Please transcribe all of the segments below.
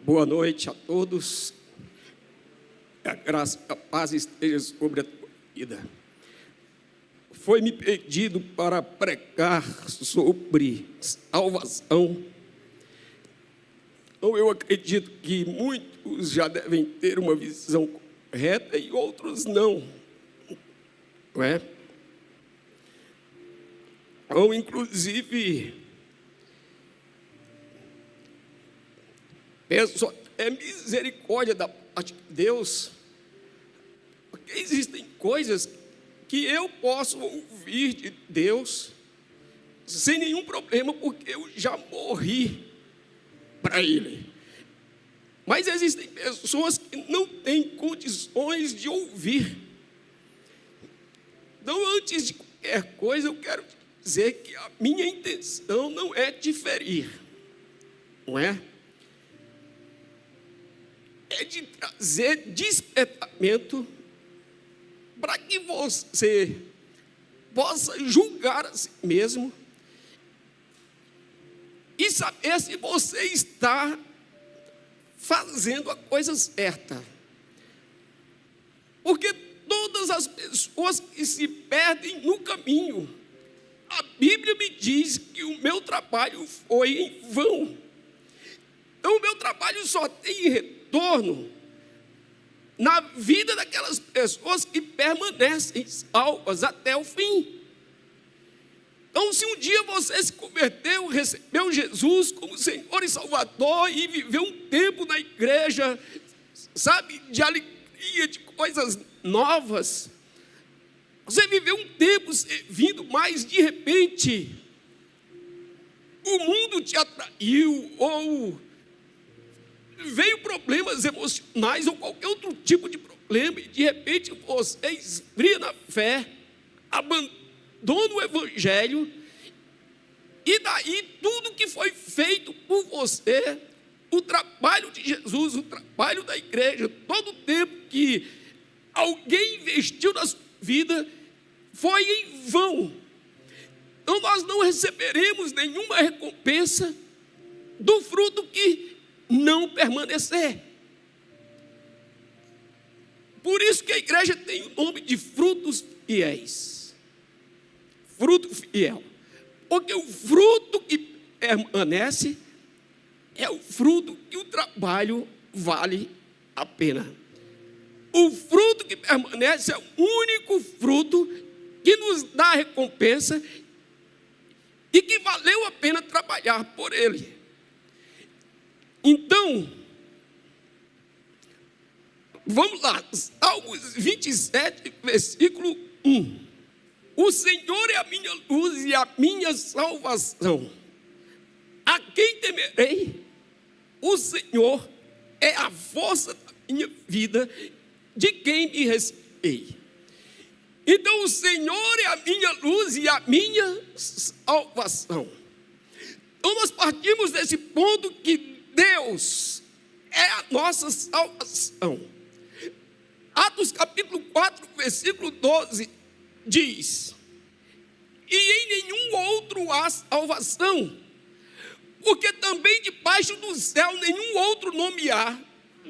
Boa noite a todos. Que a graça e a paz esteja sobre a tua vida. Foi-me pedido para pregar sobre salvação. Então eu acredito que muitos já devem ter uma visão correta e outros não. Não é? Então, inclusive, peço até misericórdia da parte de Deus, porque existem coisas que eu posso ouvir de Deus sem nenhum problema, porque eu já morri para Ele. Mas existem pessoas que não têm condições de ouvir. Então, antes de qualquer coisa, eu quero dizer que a minha intenção não é te ferir, não é? É de trazer despertamento para que você possa julgar a si mesmo e saber se você está fazendo a coisa certa. Porque todas as pessoas que se perdem no caminho, a Bíblia me diz que o meu trabalho foi em vão. Então, o meu trabalho só tem retorno na vida daquelas pessoas que permanecem salvas até o fim. Então, se um dia você se converteu, recebeu Jesus como Senhor e Salvador e viveu um tempo na igreja, sabe, de alegria, de coisas novas, você viveu um tempo servindo, mas de repente o mundo te atraiu, ou veio problemas emocionais ou qualquer outro tipo de problema, e de repente você esfria na fé, abandona o evangelho, e daí tudo que foi feito por você, o trabalho de Jesus, o trabalho da igreja, todo o tempo que alguém investiu na sua vida, foi em vão. Então nós não receberemos nenhuma recompensa do fruto que não permanecer. Por isso que a igreja tem o nome de frutos fiéis. Fruto fiel. Porque o fruto que permanece é o fruto que o trabalho vale a pena. O fruto que permanece é o único fruto que nos dá a recompensa e que valeu a pena trabalhar por ele. Então, vamos lá, Salmos 27, versículo 1. O Senhor é a minha luz e a minha salvação. A quem temerei? O Senhor é a força da minha vida, de quem me receberei. Então, o Senhor é a minha luz e a minha salvação. Então, nós partimos desse ponto que Deus é a nossa salvação. Atos capítulo 4, versículo 12, diz: e em nenhum outro há salvação, porque também debaixo do céu nenhum outro nome há,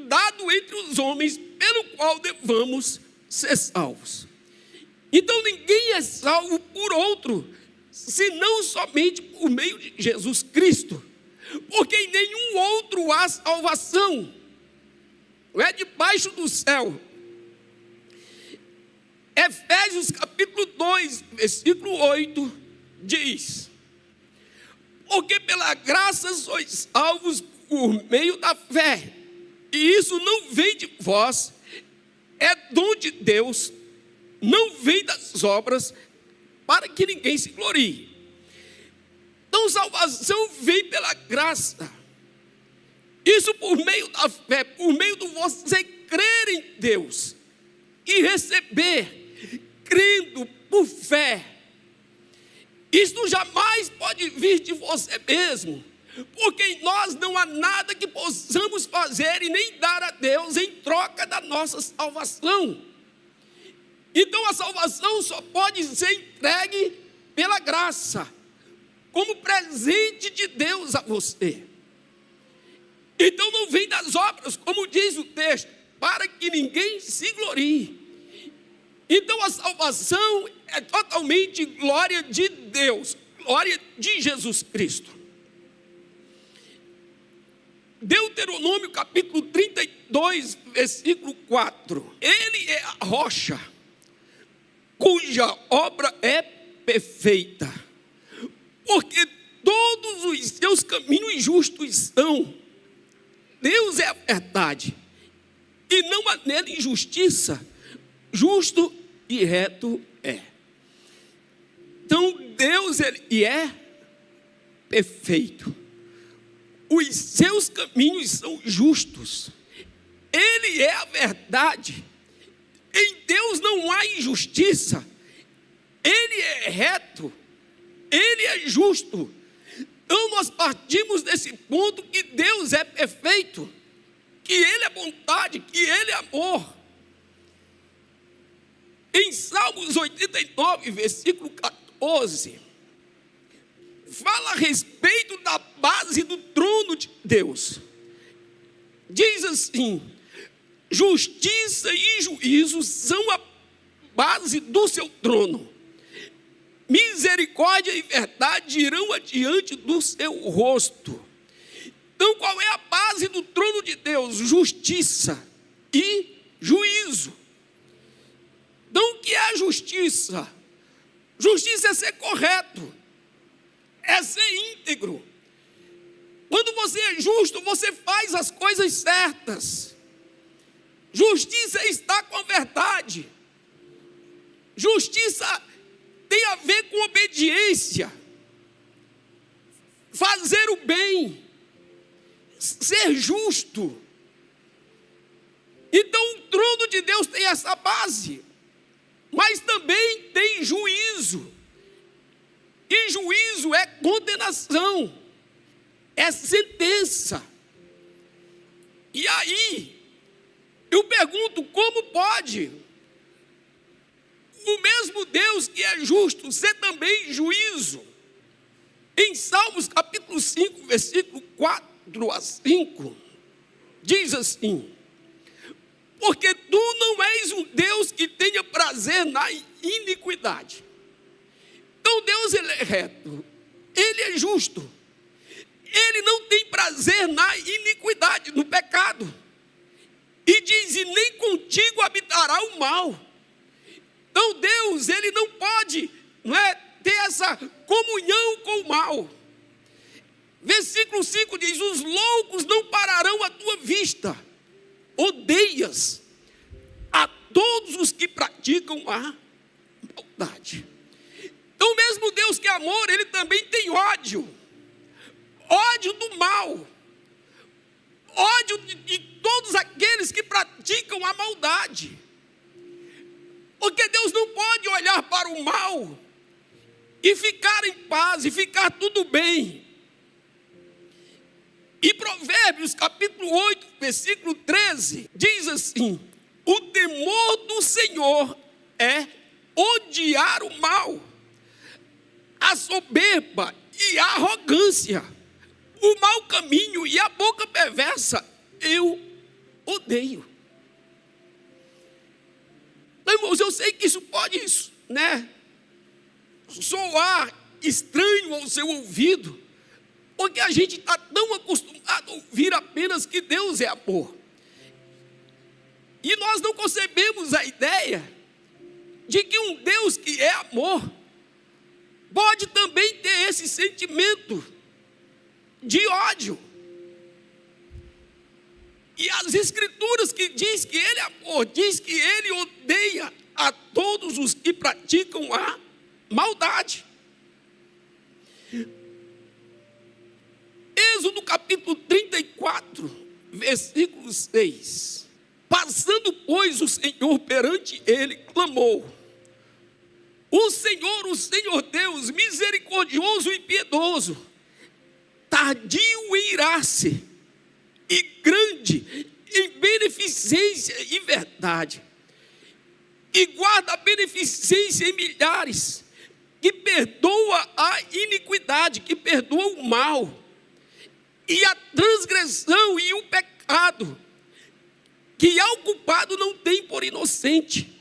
dado entre os homens, pelo qual devamos ser salvos. Então ninguém é salvo por outro, senão somente por meio de Jesus Cristo, porque em nenhum outro há salvação, não é debaixo do céu. Efésios capítulo 2, versículo 8, diz: porque pela graça sois salvos por meio da fé, e isso não vem de vós, é dom de Deus, não vem das obras, para que ninguém se glorie. Então, salvação vem pela graça. Isso por meio da fé, por meio de você crer em Deus e receber, crendo por fé. Isto jamais pode vir de você mesmo, porque em nós não há nada que possamos fazer e nem dar a Deus em troca da nossa salvação. Então a salvação só pode ser entregue pela graça, como presente de Deus a você. Então não vem das obras, como diz o texto, para que ninguém se glorie. Então a salvação é totalmente glória de Deus, glória de Jesus Cristo. Deuteronômio capítulo 32, versículo 4. Ele é a rocha, cuja obra é perfeita, porque todos os seus caminhos justos são. Deus é a verdade, e não há nele injustiça. Justo e reto é. Então Deus, ele é perfeito. Os seus caminhos são justos. Ele é a verdade. Em Deus não há injustiça. Ele é reto. Ele é justo. Então nós partimos desse ponto que Deus é perfeito, que Ele é bondade, que Ele é amor. Em Salmos 89, versículo 14, fala a respeito da base do trono de Deus. Diz assim: justiça e juízo são a base do seu trono. Misericórdia e verdade irão adiante do seu rosto. Então qual é a base do trono de Deus? Justiça e juízo. Então o que é a justiça? Justiça é ser correto, é ser íntegro. Quando você é justo, você faz as coisas certas. Justiça é estar com a verdade. Justiça tem a ver com obediência, fazer o bem, ser justo. Então o trono de Deus tem essa base, mas também tem juízo. E juízo é condenação, é sentença. E aí, eu pergunto, como pode o mesmo Deus que é justo ser também juízo? Em Salmos capítulo 5, versículo 4 a 5, diz assim: porque tu não és um Deus que tenha prazer na iniquidade. Então Deus, ele é reto, ele é justo, ele não tem prazer na iniquidade, no pecado. E diz: e nem contigo habitará o mal. Então Deus, ele não pode, ter essa comunhão com o mal. Versículo 5 diz: os loucos não pararão à tua vista, odeias a todos os que praticam a maldade. Então mesmo Deus que é amor, ele também tem ódio. Ódio do mal. Ódio de todos aqueles que praticam a maldade. Porque Deus não pode olhar para o mal e ficar em paz, e ficar tudo bem. E Provérbios capítulo 8, versículo 13, diz assim: o temor do Senhor é odiar o mal, a soberba e a arrogância, o mau caminho e a boca perversa eu odeio. Irmãos, eu sei que isso pode, soar estranho ao seu ouvido, porque a gente está tão acostumado a ouvir apenas que Deus é amor. E nós não concebemos a ideia de que um Deus que é amor pode também ter esse sentimento de ódio. E as escrituras que diz que ele é amor, diz que ele odeia a todos os que praticam a maldade. Êxodo capítulo 34, versículo 6. Passando, pois, o Senhor perante ele, clamou: o Senhor Deus, misericordioso e piedoso, tardio em irar-se, e grande em beneficência e verdade, e guarda a beneficência em milhares, que perdoa a iniquidade, que perdoa o mal, e a transgressão e o pecado, que ao culpado não tem por inocente,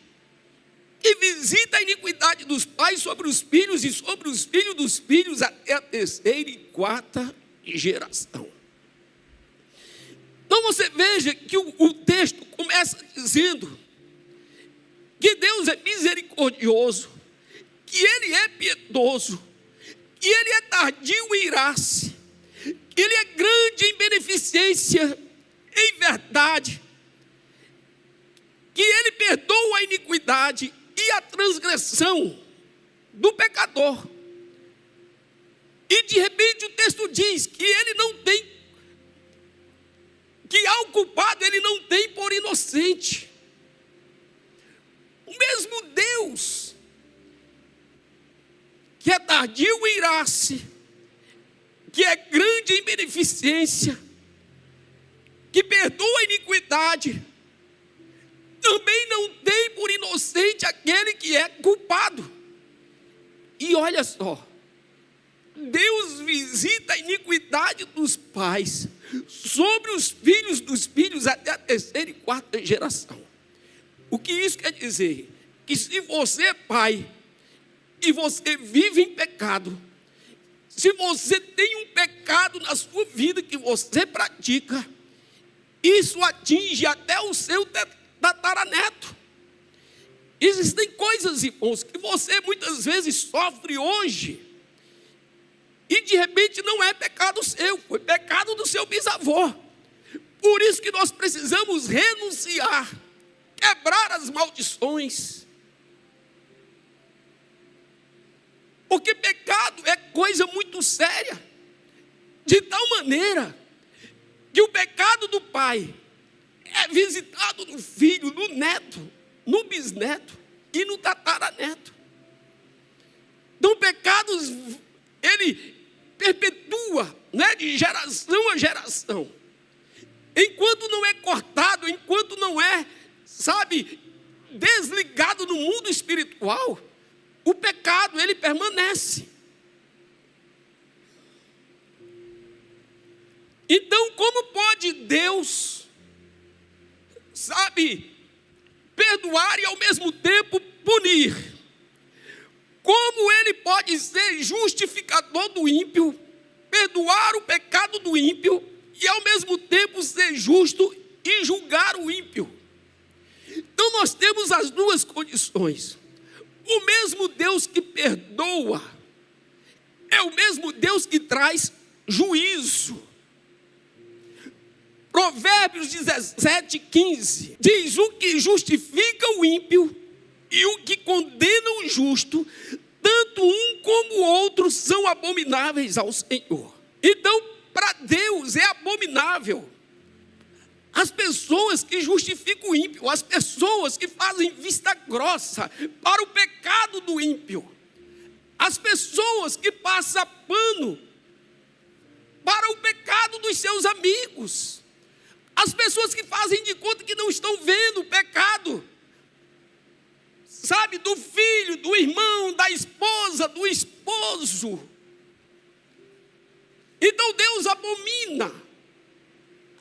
e visita a iniquidade dos pais sobre os filhos e sobre os filhos dos filhos até a terceira e quarta geração. Então você veja que o texto começa dizendo que Deus é misericordioso, que Ele é piedoso, que Ele é tardio em irar-se, que Ele é grande em beneficência, em verdade, que Ele perdoa a iniquidade e a transgressão do pecador. E de repente o texto diz que Ele não tem, que ao culpado Ele não tem por inocente. O mesmo Deus que é tardio em irar-se, que é grande em beneficência, que perdoa a iniquidade, também não tem por inocente aquele que é culpado. E olha só, Deus visita a iniquidade dos pais sobre os filhos dos filhos até a terceira e quarta geração. O que isso quer dizer? Que se você é pai e você vive em pecado, se você tem um pecado na sua vida que você pratica, isso atinge até o seu tataraneto. Existem coisas, irmãos, que você muitas vezes sofre hoje, e de repente não é pecado seu, foi pecado do seu bisavô. Por isso que nós precisamos renunciar, quebrar as maldições. Porque pecado é coisa muito séria, de tal maneira que o pecado do pai é visitado no filho, no neto, no bisneto e no tataraneto. Então, pecados, ele perpetua, né, de geração a geração. Enquanto não é cortado, enquanto não é, desligado no mundo espiritual, o pecado, ele permanece. Então, como pode Deus, perdoar e ao mesmo tempo punir? Como Ele pode ser justificador do ímpio, perdoar o pecado do ímpio e ao mesmo tempo ser justo e julgar o ímpio? Então nós temos as duas condições. O mesmo Deus que perdoa é o mesmo Deus que traz juízo. Provérbios 17:15 diz: o que justifica o ímpio e o que condena o justo, tanto um como o outro são abomináveis ao Senhor. Então, para Deus é abominável as pessoas que justificam o ímpio, as pessoas que fazem vista grossa para o pecado do ímpio, as pessoas que passam pano para o pecado dos seus amigos, as pessoas que fazem de conta que não estão vendo o pecado, do filho, do irmão, da esposa, do esposo. Então Deus abomina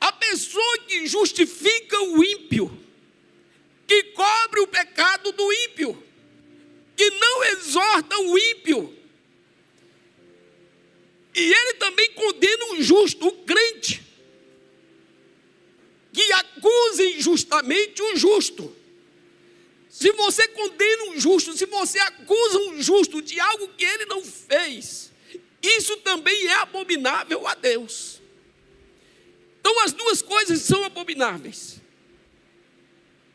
a pessoa que justifica o ímpio, que cobre o pecado do ímpio, que não exorta o ímpio. E ele também condena o justo, o crente, que acusa injustamente o justo. Se você condena um justo, se você acusa um justo de algo que ele não fez, isso também é abominável a Deus. Então as duas coisas são abomináveis: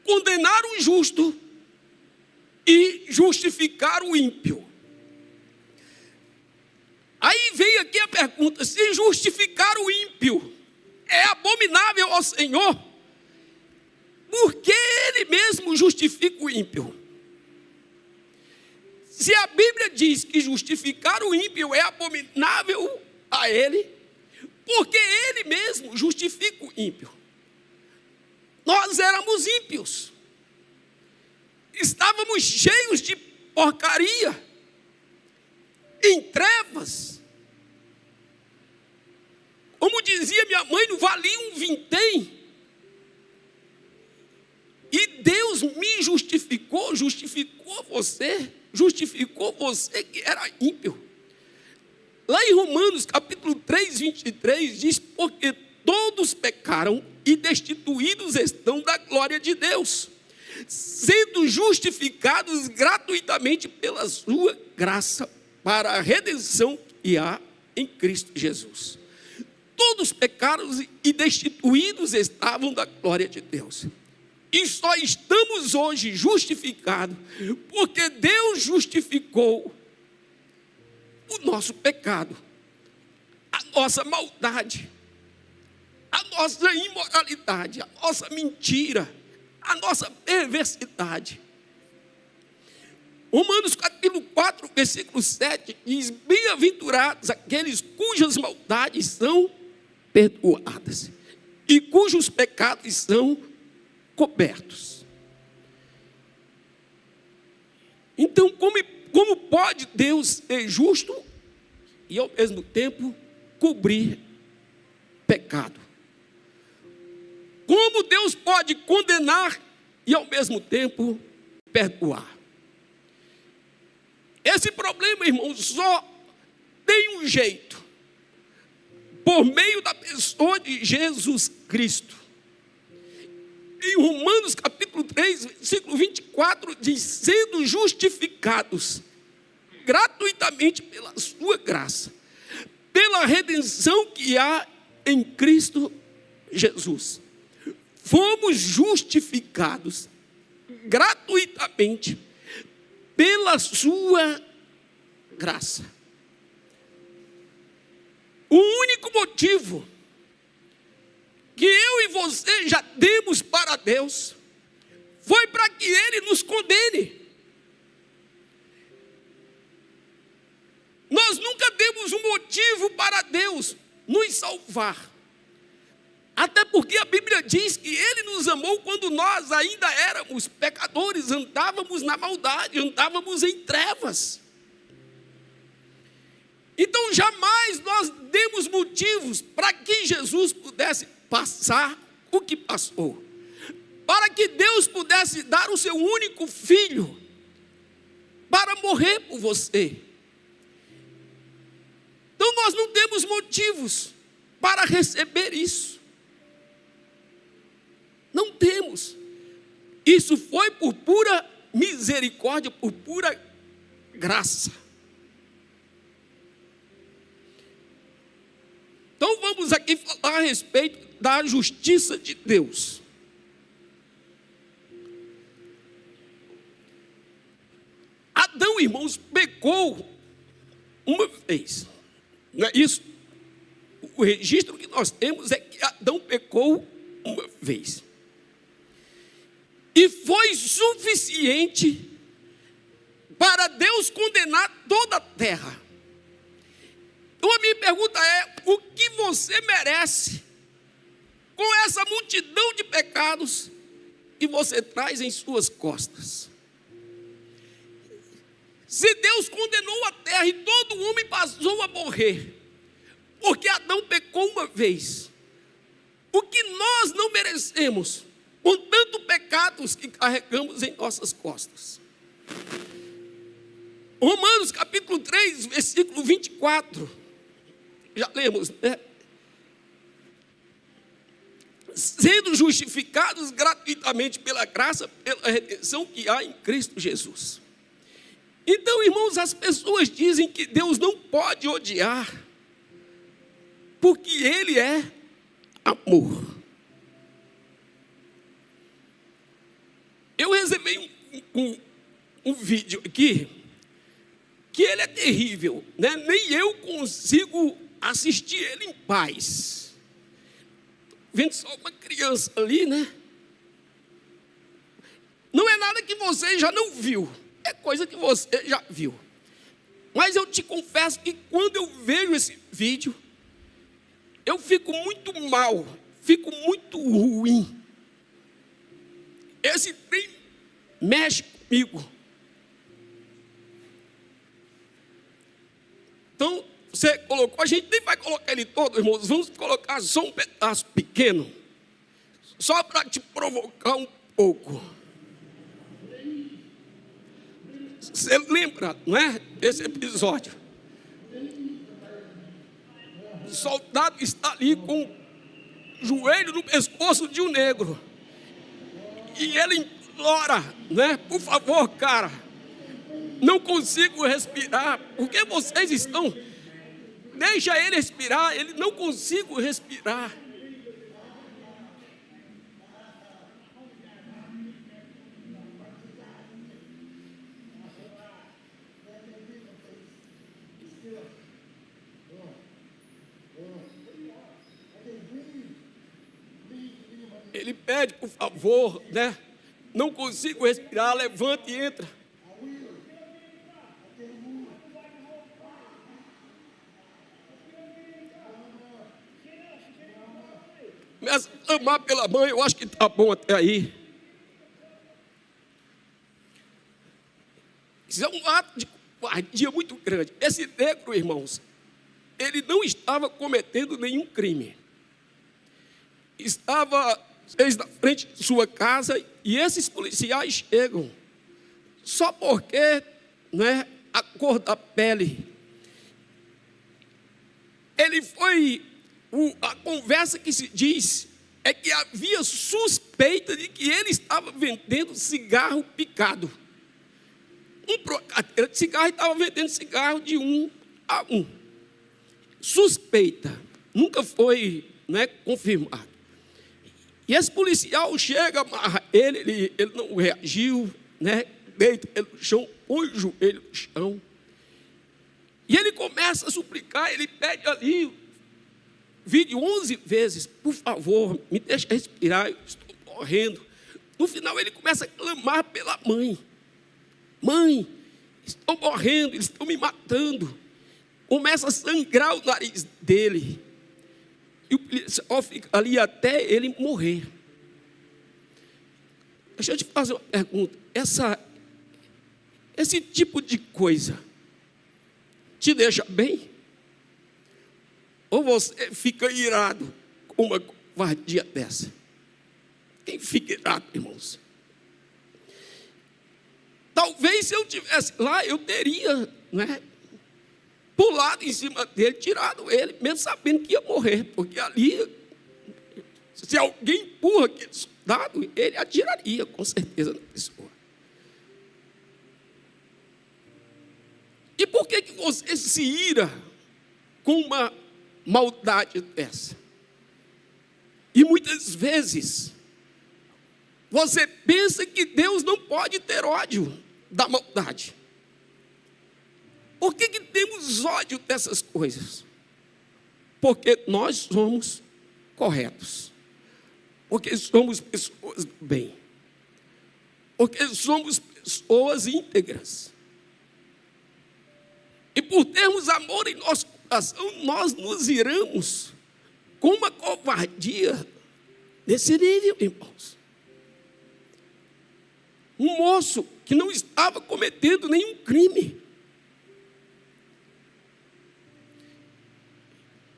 condenar o justo e justificar o ímpio. Aí vem aqui a pergunta: se justificar o ímpio é abominável ao Senhor, por que Ele mesmo justifica o ímpio? Se a Bíblia diz que justificar o ímpio é abominável a Ele, por que Ele mesmo justifica o ímpio? Nós éramos ímpios, estávamos cheios de porcaria, em trevas. Como dizia minha mãe, não valia um vintém. E Deus me justificou você que era ímpio. Lá em Romanos capítulo 3, 23, diz: porque todos pecaram e destituídos estão da glória de Deus, sendo justificados gratuitamente pela sua graça, para a redenção que há em Cristo Jesus. Todos pecaram e destituídos estavam da glória de Deus. E só estamos hoje justificados porque Deus justificou o nosso pecado, a nossa maldade, a nossa imoralidade, a nossa mentira, a nossa perversidade. Romanos capítulo 4, versículo 7 diz: bem-aventurados aqueles cujas maldades são perdoadas e cujos pecados são cobertos. Então, como pode Deus ser justo e ao mesmo tempo cobrir pecado? Como Deus pode condenar e ao mesmo tempo perdoar? Esse problema, irmãos, só tem um jeito: por meio da pessoa de Jesus Cristo. Em Romanos capítulo 3, versículo 24, diz: sendo justificados gratuitamente pela sua graça, pela redenção que há em Cristo Jesus. Fomos justificados gratuitamente pela sua graça. O único motivo que eu e você já demos para Deus foi para que Ele nos condene. Nós nunca demos um motivo para Deus nos salvar. Até porque a Bíblia diz que Ele nos amou quando nós ainda éramos pecadores, andávamos na maldade, andávamos em trevas. Então jamais nós demos motivos para que Jesus pudesse passar o que passou, para que Deus pudesse dar o seu único filho para morrer por você. Então nós não temos motivos para receber isso. Não temos. Isso foi por pura misericórdia, por pura graça. Então vamos aqui falar a respeito da justiça de Deus. Adão, irmãos, pecou uma vez. Não é isso? O registro que nós temos é que Adão pecou uma vez. E foi suficiente para Deus condenar toda a terra. Então a minha pergunta é: o que você merece com essa multidão de pecados que você traz em suas costas? Se Deus condenou a terra e todo homem passou a morrer, porque Adão pecou uma vez, o que nós não merecemos com tantos pecados que carregamos em nossas costas? Romanos capítulo 3, versículo 24, já lemos, né? Sendo justificados gratuitamente pela graça, pela redenção que há em Cristo Jesus. Então, irmãos, as pessoas dizem que Deus não pode odiar, porque Ele é amor. Eu recebi um vídeo aqui, que ele é terrível, né? Nem eu consigo assistir ele em paz. Vendo só uma criança ali, né? Não é nada que você já não viu, é coisa que você já viu. Mas eu te confesso que quando eu vejo esse vídeo, eu fico muito mal, fico muito ruim. Esse trem mexe comigo. Então, você colocou, a gente nem vai colocar ele todo, irmãos, vamos colocar só um pedaço pequeno, só para te provocar um pouco. Você lembra, não é, desse episódio? O soldado está ali com o joelho no pescoço de um negro, e ele implora, né? Por favor, cara, não consigo respirar. Por que vocês estão? Deixa ele respirar. Ele não consigo respirar. Ele pede, por favor, né? Não consigo respirar, levanta e entra. Começa a clamar pela mãe, eu acho que está bom até aí. Isso é um ato de covardia muito grande. Esse negro, irmãos, ele não estava cometendo nenhum crime. Estava na frente de sua casa e esses policiais chegam só porque, né, a cor da pele. Ele foi, a conversa que se diz é que havia suspeita de que ele estava vendendo cigarro picado. Um de cigarro, estava vendendo cigarro de 1 a 1. Suspeita, nunca foi, né, confirmado. E esse policial chega, amarra ele não reagiu, né, deita ele no chão, põe o joelho no chão. E ele começa a suplicar, ele pede ali, vídeo 11 vezes, por favor, me deixa respirar, eu estou morrendo. No final ele começa a clamar pela mãe. Mãe, estou morrendo, eles estão me matando. Começa a sangrar o nariz dele. E o policial fica ali até ele morrer. Deixa eu te fazer uma pergunta. Esse tipo de coisa te deixa bem? Ou você fica irado com uma covardia dessa? Quem fica irado, irmãos? Talvez se eu estivesse lá, eu teria, né, pulado em cima dele, tirado ele, mesmo sabendo que ia morrer, porque ali, se alguém empurra aquele soldado, ele atiraria com certeza na pessoa. E por que você se ira com uma maldade dessa? E muitas vezes você pensa que Deus não pode ter ódio da maldade. Por que temos ódio dessas coisas? Porque nós somos corretos. Porque somos pessoas do bem. Porque somos pessoas íntegras. E por termos amor em nosso coração, nós nos iramos com uma covardia desse nível, irmãos. Um moço que não estava cometendo nenhum crime.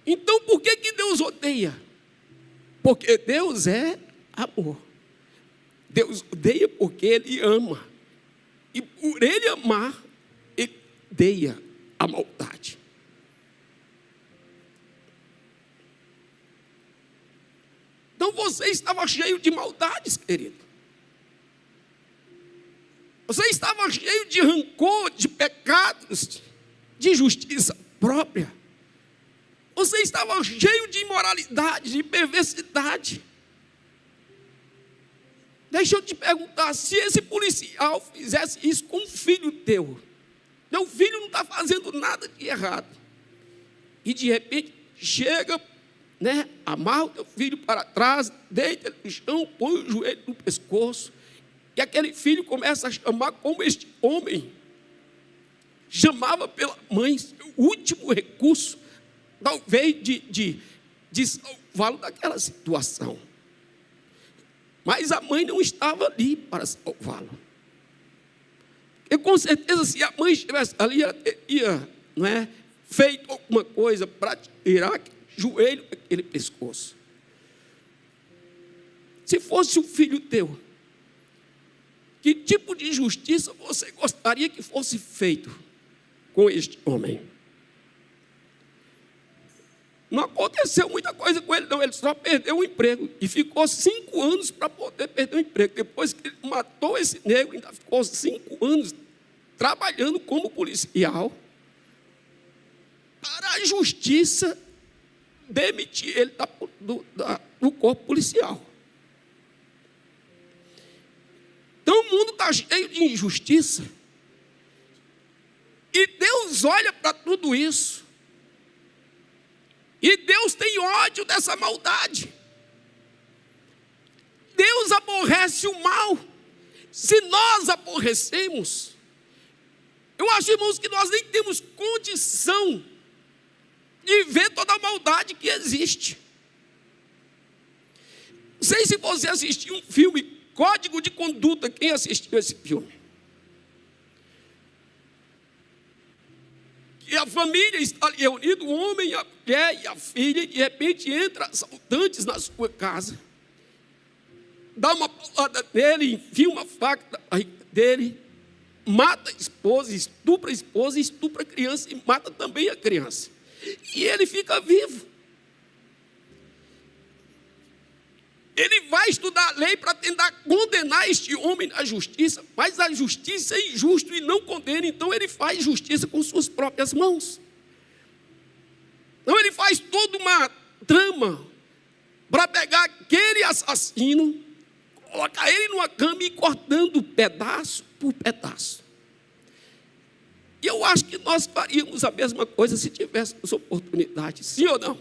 Então, por que Deus odeia? Porque Deus é amor. Deus odeia porque Ele ama. E por Ele amar, Ele odeia a maldade. Então, você estava cheio de maldades, querido. Você estava cheio de rancor, de pecados, de justiça própria. Você estava cheio de imoralidade, de perversidade. Deixa eu te perguntar, se esse policial fizesse isso com um filho teu, teu filho não está fazendo nada de errado, e de repente chega, né, amarra o teu filho para trás, deita ele no chão, põe o joelho no pescoço, e aquele filho começa a chamar como este homem chamava pela mãe, seu último recurso, talvez de salvá-lo daquela situação. Mas a mãe não estava ali para salvá-lo. E com certeza, se a mãe estivesse ali, ela teria, não é, feito alguma coisa para tirar o joelho daquele pescoço. Se fosse um filho teu, que tipo de justiça você gostaria que fosse feito com este homem? Não aconteceu muita coisa com ele, não. Ele só perdeu o emprego e ficou 5 anos para poder perder o emprego. Depois que ele matou esse negro, ainda ficou 5 anos trabalhando como policial para a justiça demitir ele do corpo policial. Então o mundo está cheio de injustiça. E Deus olha para tudo isso. E Deus tem ódio dessa maldade. Deus aborrece o mal. Se nós aborrecemos, eu acho, irmãos, que nós nem temos condição de ver toda a maldade que existe. Não sei se você assistiu um filme, Código de Conduta. Quem assistiu esse filme? E a família está ali reunida, o homem, a mulher e a filha, e de repente entra assaltantes na sua casa, dá uma paulada nele, enfia uma faca na barriga dele, mata a esposa, estupra a criança e mata também a criança. E ele fica vivo. Ele vai estudar a lei para tentar condenar este homem na justiça, mas a justiça é injusta e não condena, então ele faz justiça com suas próprias mãos. Então ele faz toda uma trama para pegar aquele assassino, colocar ele numa cama e ir cortando pedaço por pedaço. E eu acho que nós faríamos a mesma coisa se tivéssemos oportunidade, sim ou não?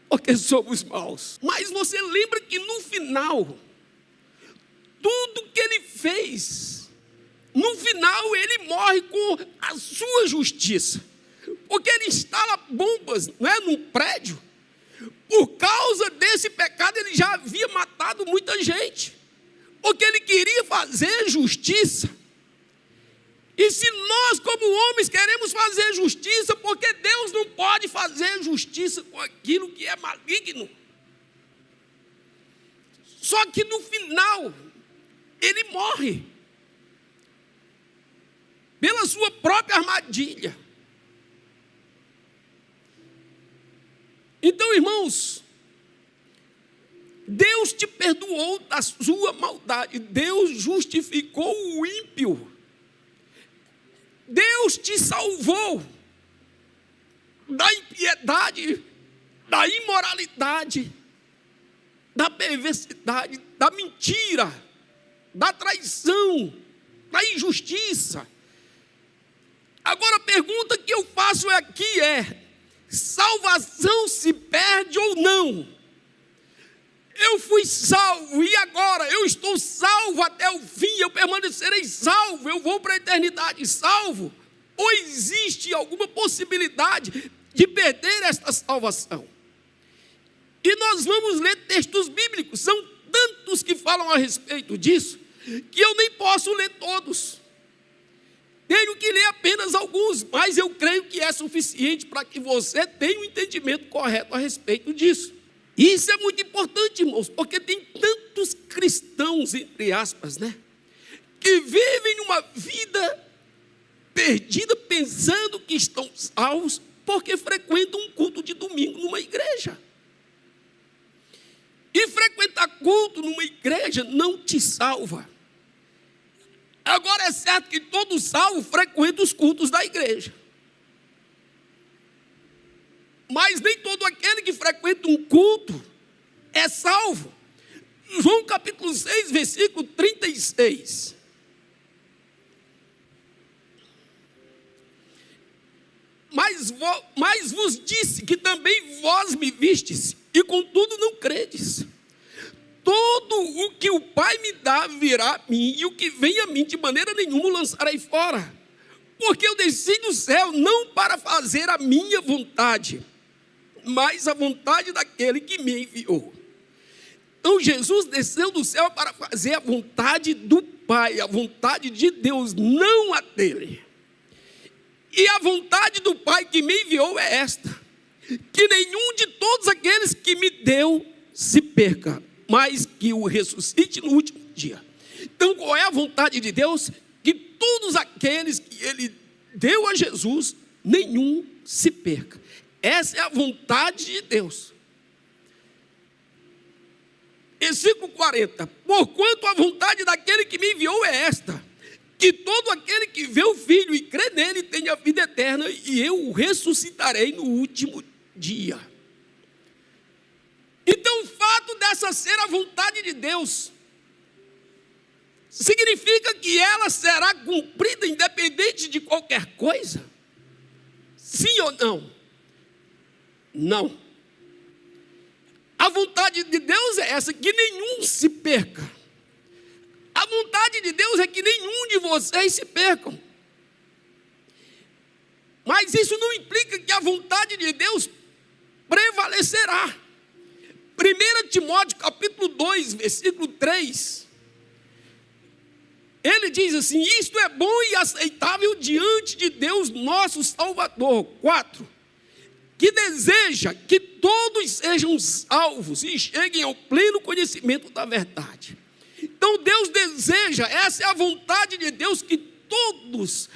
Porque somos maus. Mas você lembra que no final, tudo que ele fez, no final ele morre com a sua justiça. Porque ele instala bombas, não é, num prédio. Por causa desse pecado ele já havia matado muita gente. Porque ele queria fazer justiça. E se nós, como homens, queremos fazer justiça, porque Deus não pode fazer justiça com aquilo que é maligno. Só que no final, ele morre pela sua própria armadilha. Então, irmãos, Deus te perdoou da sua maldade, Deus justificou o ímpio. Deus te salvou da impiedade, da imoralidade, da perversidade, da mentira, da traição, da injustiça. Agora a pergunta que eu faço aqui é: salvação se perde ou não? Eu fui salvo e agora eu estou salvo até o fim, eu permanecerei salvo, eu vou para a eternidade salvo? Ou existe alguma possibilidade de perder esta salvação? E nós vamos ler textos bíblicos, são tantos que falam a respeito disso, que eu nem posso ler todos. Tenho que ler apenas alguns, mas eu creio que é suficiente para que você tenha um entendimento correto a respeito disso. Isso é muito importante, irmãos, porque tem tantos cristãos, entre aspas, né, que vivem uma vida perdida, pensando que estão salvos, porque frequentam um culto de domingo numa igreja. E frequentar culto numa igreja não te salva. Agora é certo que todo salvo frequenta os cultos da igreja. Mas nem todo aquele que frequenta um culto é salvo. João capítulo 6, versículo 36. Mas vos disse que também vós me vistes, e contudo não credes. Todo o que o Pai me dá virá a mim, e o que vem a mim de maneira nenhuma o lançarei fora. Porque eu desci do céu não para fazer a minha vontade, mas a vontade daquele que me enviou. Então Jesus desceu do céu para fazer a vontade do Pai, a vontade de Deus, não a dele. E a vontade do Pai que me enviou é esta: que nenhum de todos aqueles que me deu se perca, mas que o ressuscite no último dia. Então, qual é a vontade de Deus? Que todos aqueles que Ele deu a Jesus, nenhum se perca. Essa é a vontade de Deus. Versículo 40. Porquanto a vontade daquele que me enviou é esta: que todo aquele que vê o Filho e crê nele tenha vida eterna, e eu o ressuscitarei no último dia. Então, o fato dessa ser a vontade de Deus significa que ela será cumprida independente de qualquer coisa? Sim ou não? Não. A vontade de Deus é essa, que nenhum se perca. A vontade de Deus é que nenhum de vocês se percam. Mas isso não implica que a vontade de Deus prevalecerá. 1 Timóteo capítulo 2, versículo 3. Ele diz assim: isto é bom e aceitável diante de Deus nosso Salvador. 4. Que deseja que todos sejam salvos e cheguem ao pleno conhecimento da verdade. Então Deus deseja, essa é a vontade de Deus, que todos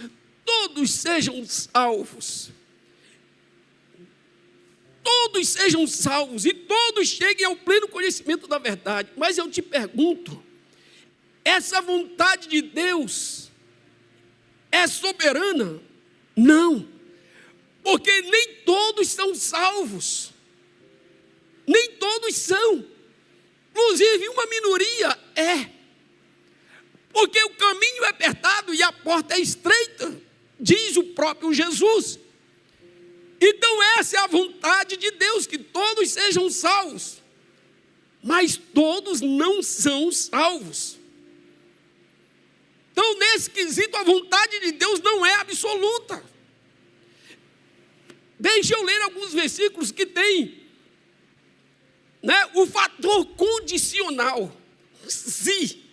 sejam salvos. Todos sejam salvos e todos cheguem ao pleno conhecimento da verdade. Mas eu te pergunto, essa vontade de Deus é soberana? Não, porque nem todos são salvos, nem todos são, inclusive uma minoria é, porque o caminho é apertado e a porta é estreita, diz o próprio Jesus. Então essa é a vontade de Deus, que todos sejam salvos, mas todos não são salvos. Então, nesse quesito, a vontade de Deus não é absoluta. Deixa eu ler alguns versículos que tem, o fator condicional. Se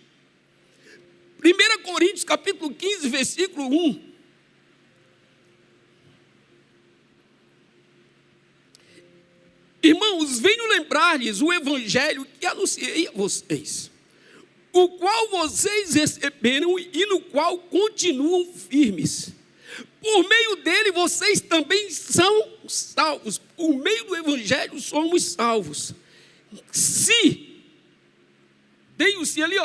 1 Coríntios capítulo 15, versículo 1. Irmãos, venho lembrar-lhes o evangelho que anunciei a vocês, o qual vocês receberam e no qual continuam firmes. Por meio dele vocês também são salvos. Por meio do evangelho somos salvos. Se, tem o se ali,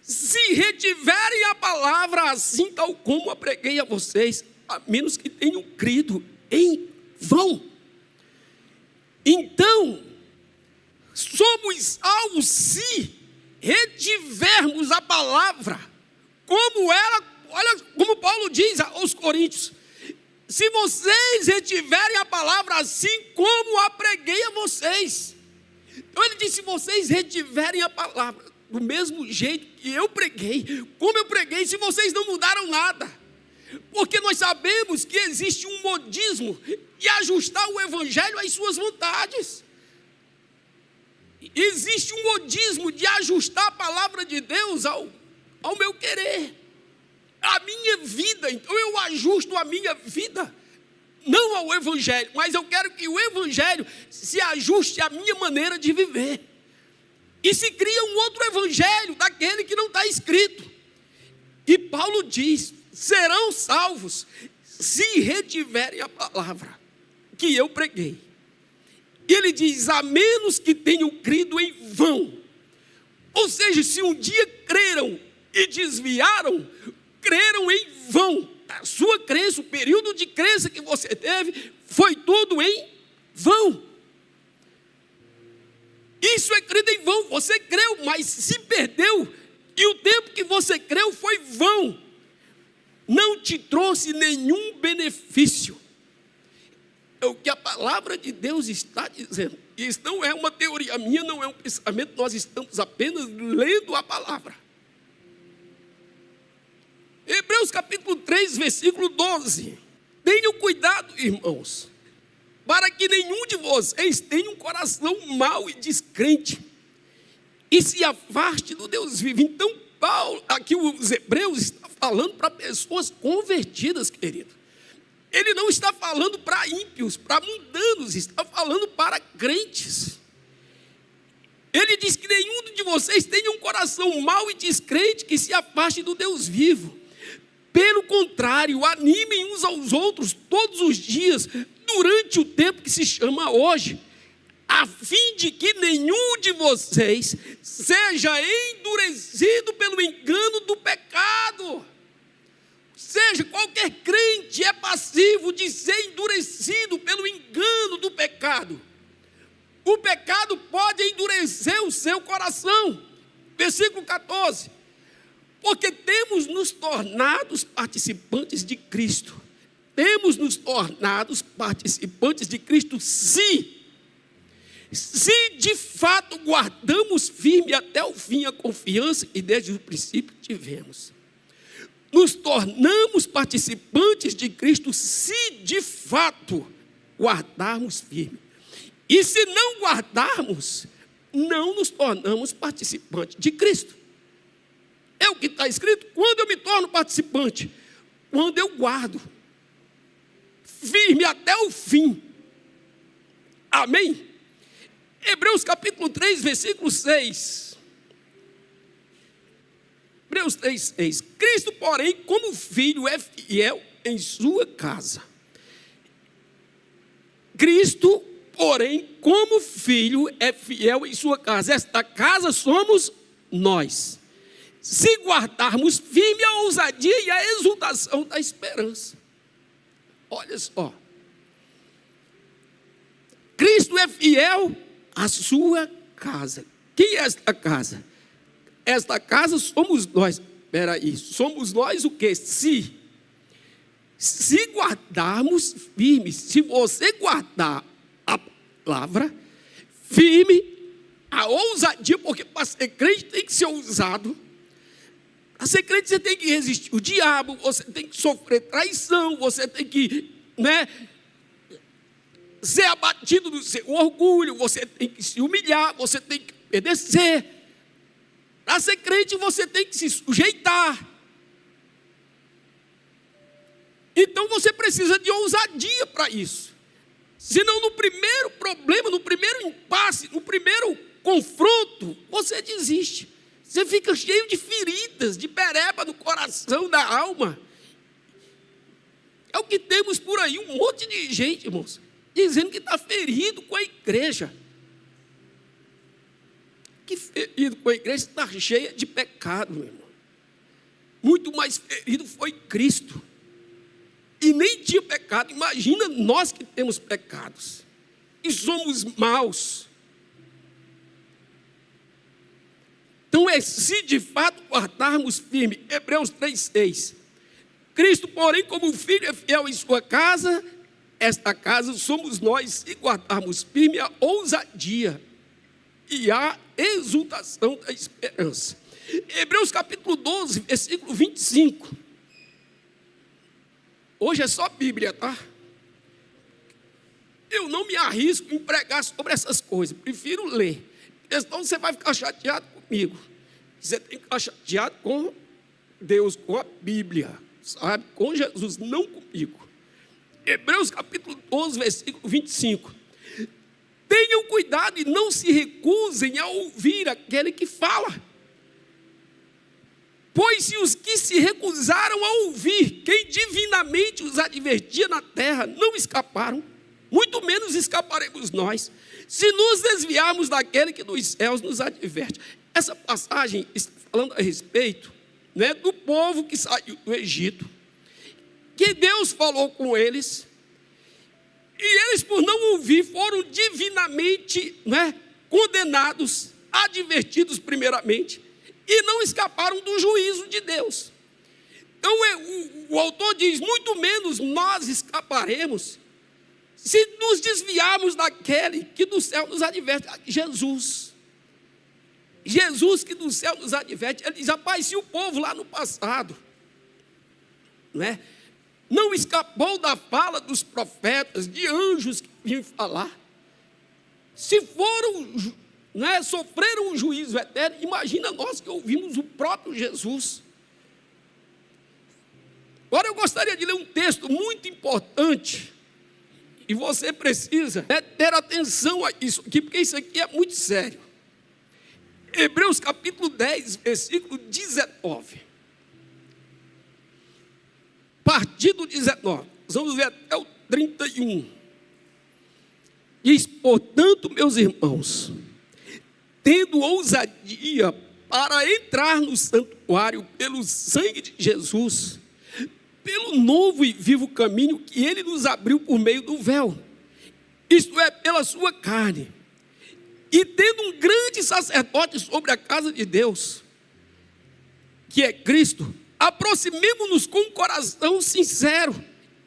se retiverem a palavra assim tal como a preguei a vocês, a menos que tenham crido em vão. Então, somos salvos se retivermos a palavra como ela, olha como Paulo diz aos Coríntios: se vocês retiverem a palavra assim como a preguei a vocês. Então ele diz: se vocês retiverem a palavra do mesmo jeito que eu preguei, como eu preguei, se vocês não mudaram nada, porque nós sabemos que existe um modismo de ajustar o evangelho às suas vontades. Existe um modismo de ajustar a palavra de Deus ao meu querer, à minha vida. Então eu ajusto a minha vida, não ao evangelho, mas eu quero que o evangelho se ajuste à minha maneira de viver. E se cria um outro evangelho, daquele que não está escrito. E Paulo diz: serão salvos se retiverem a palavra que eu preguei. E ele diz: a menos que tenham crido em vão. Ou seja, se um dia creram e desviaram, creram em vão. A sua crença, o período de crença que você teve, foi tudo em vão. Isso é crido em vão. Você creu, mas se perdeu, e o tempo que você creu foi vão. Não te trouxe nenhum benefício. É o que a palavra de Deus está dizendo. Isso não é uma teoria minha, não é um pensamento, nós estamos apenas lendo a palavra. Hebreus capítulo 3, versículo 12. Tenham cuidado, irmãos, para que nenhum de vocês tenha um coração mau e descrente, e se afaste do Deus vivo. Então, Paulo, aqui os Hebreus estão falando para pessoas convertidas, querido. Ele não está falando para ímpios, para mundanos, está falando para crentes. Ele diz que nenhum de vocês tenha um coração mau e descrente que se afaste do Deus vivo. Pelo contrário, animem uns aos outros todos os dias, durante o tempo que se chama hoje, a fim de que nenhum de vocês seja endurecido pelo engano do pecado. Ou seja, qualquer crente é passivo de ser endurecido pelo engano do pecado. O pecado pode endurecer o seu coração. Versículo 14. Porque temos nos tornados participantes de Cristo. Temos nos tornados participantes de Cristo, se de fato guardamos firme até o fim a confiança que desde o princípio tivemos. Nos tornamos participantes de Cristo, se de fato guardarmos firme. E se não guardarmos, não nos tornamos participantes de Cristo. É o que está escrito. Quando eu me torno participante? Quando eu guardo firme até o fim. Amém? Hebreus capítulo 3, versículo 6. Hebreus 3, 6. Cristo, porém, como filho, é fiel em sua casa. Cristo, porém, como filho, é fiel em sua casa. Esta casa somos nós. Se guardarmos firme a ousadia e a exultação da esperança. Olha só. Cristo é fiel à sua casa. Quem é esta casa? Esta casa somos nós. Espera aí, somos nós o quê? Se guardarmos firme, se você guardar a palavra firme, a ousadia, porque para ser crente tem que ser ousado. Para ser crente você tem que resistir o diabo, você tem que sofrer traição, você tem que, ser abatido do seu orgulho, você tem que se humilhar, você tem que obedecer. Para ser crente você tem que se sujeitar. Então você precisa de ousadia para isso. Senão no primeiro problema, no primeiro impasse, no primeiro confronto, você desiste. Você fica cheio de feridas, de pereba no coração, da alma. É o que temos por aí, um monte de gente, irmãos, dizendo que está ferido com a igreja. Que ferido com a igreja está cheia de pecado, meu irmão. Muito mais ferido foi Cristo. E nem tinha pecado. Imagina nós que temos pecados e somos maus. Então se de fato guardarmos firme. Hebreus 3,6. Cristo, porém, como filho é fiel em sua casa, esta casa somos nós, se guardarmos firme a ousadia e a exultação da esperança. Hebreus capítulo 12, versículo 25. Hoje é só Bíblia, tá? Eu não me arrisco em pregar sobre essas coisas, prefiro ler. Então você vai ficar chateado comigo. Você tem que ficar chateado com Deus, com a Bíblia, sabe? Com Jesus, não comigo. Hebreus capítulo 12, versículo 25. Tenham cuidado e não se recusem a ouvir aquele que fala. Pois se os que se recusaram a ouvir quem divinamente os advertia na terra não escaparam, muito menos escaparemos nós, se nos desviarmos daquele que dos céus nos adverte. Essa passagem está falando a respeito, do povo que saiu do Egito, que Deus falou com eles, e eles, por não ouvir, foram divinamente condenados, advertidos primeiramente, e não escaparam do juízo de Deus. Então o autor diz, muito menos nós escaparemos, se nos desviarmos daquele que do céu nos adverte. Jesus que do céu nos adverte. Ele diz, rapaz, se o povo lá no passado não escapou da fala dos profetas, de anjos que vinham falar, se foram não é, sofreram um juízo eterno. Imagina nós que ouvimos o próprio Jesus. Agora eu gostaria de ler um texto muito importante, e você precisa ter atenção a isso aqui, porque isso aqui é muito sério. Hebreus capítulo 10, versículo 19. A partir do 19, vamos ver até o 31. Diz: portanto, meus irmãos, tendo ousadia para entrar no santuário pelo sangue de Jesus, pelo novo e vivo caminho que ele nos abriu por meio do véu, isto é, pela sua carne, e tendo um grande sacerdote sobre a casa de Deus, que é Cristo, aproximemo-nos com um coração sincero,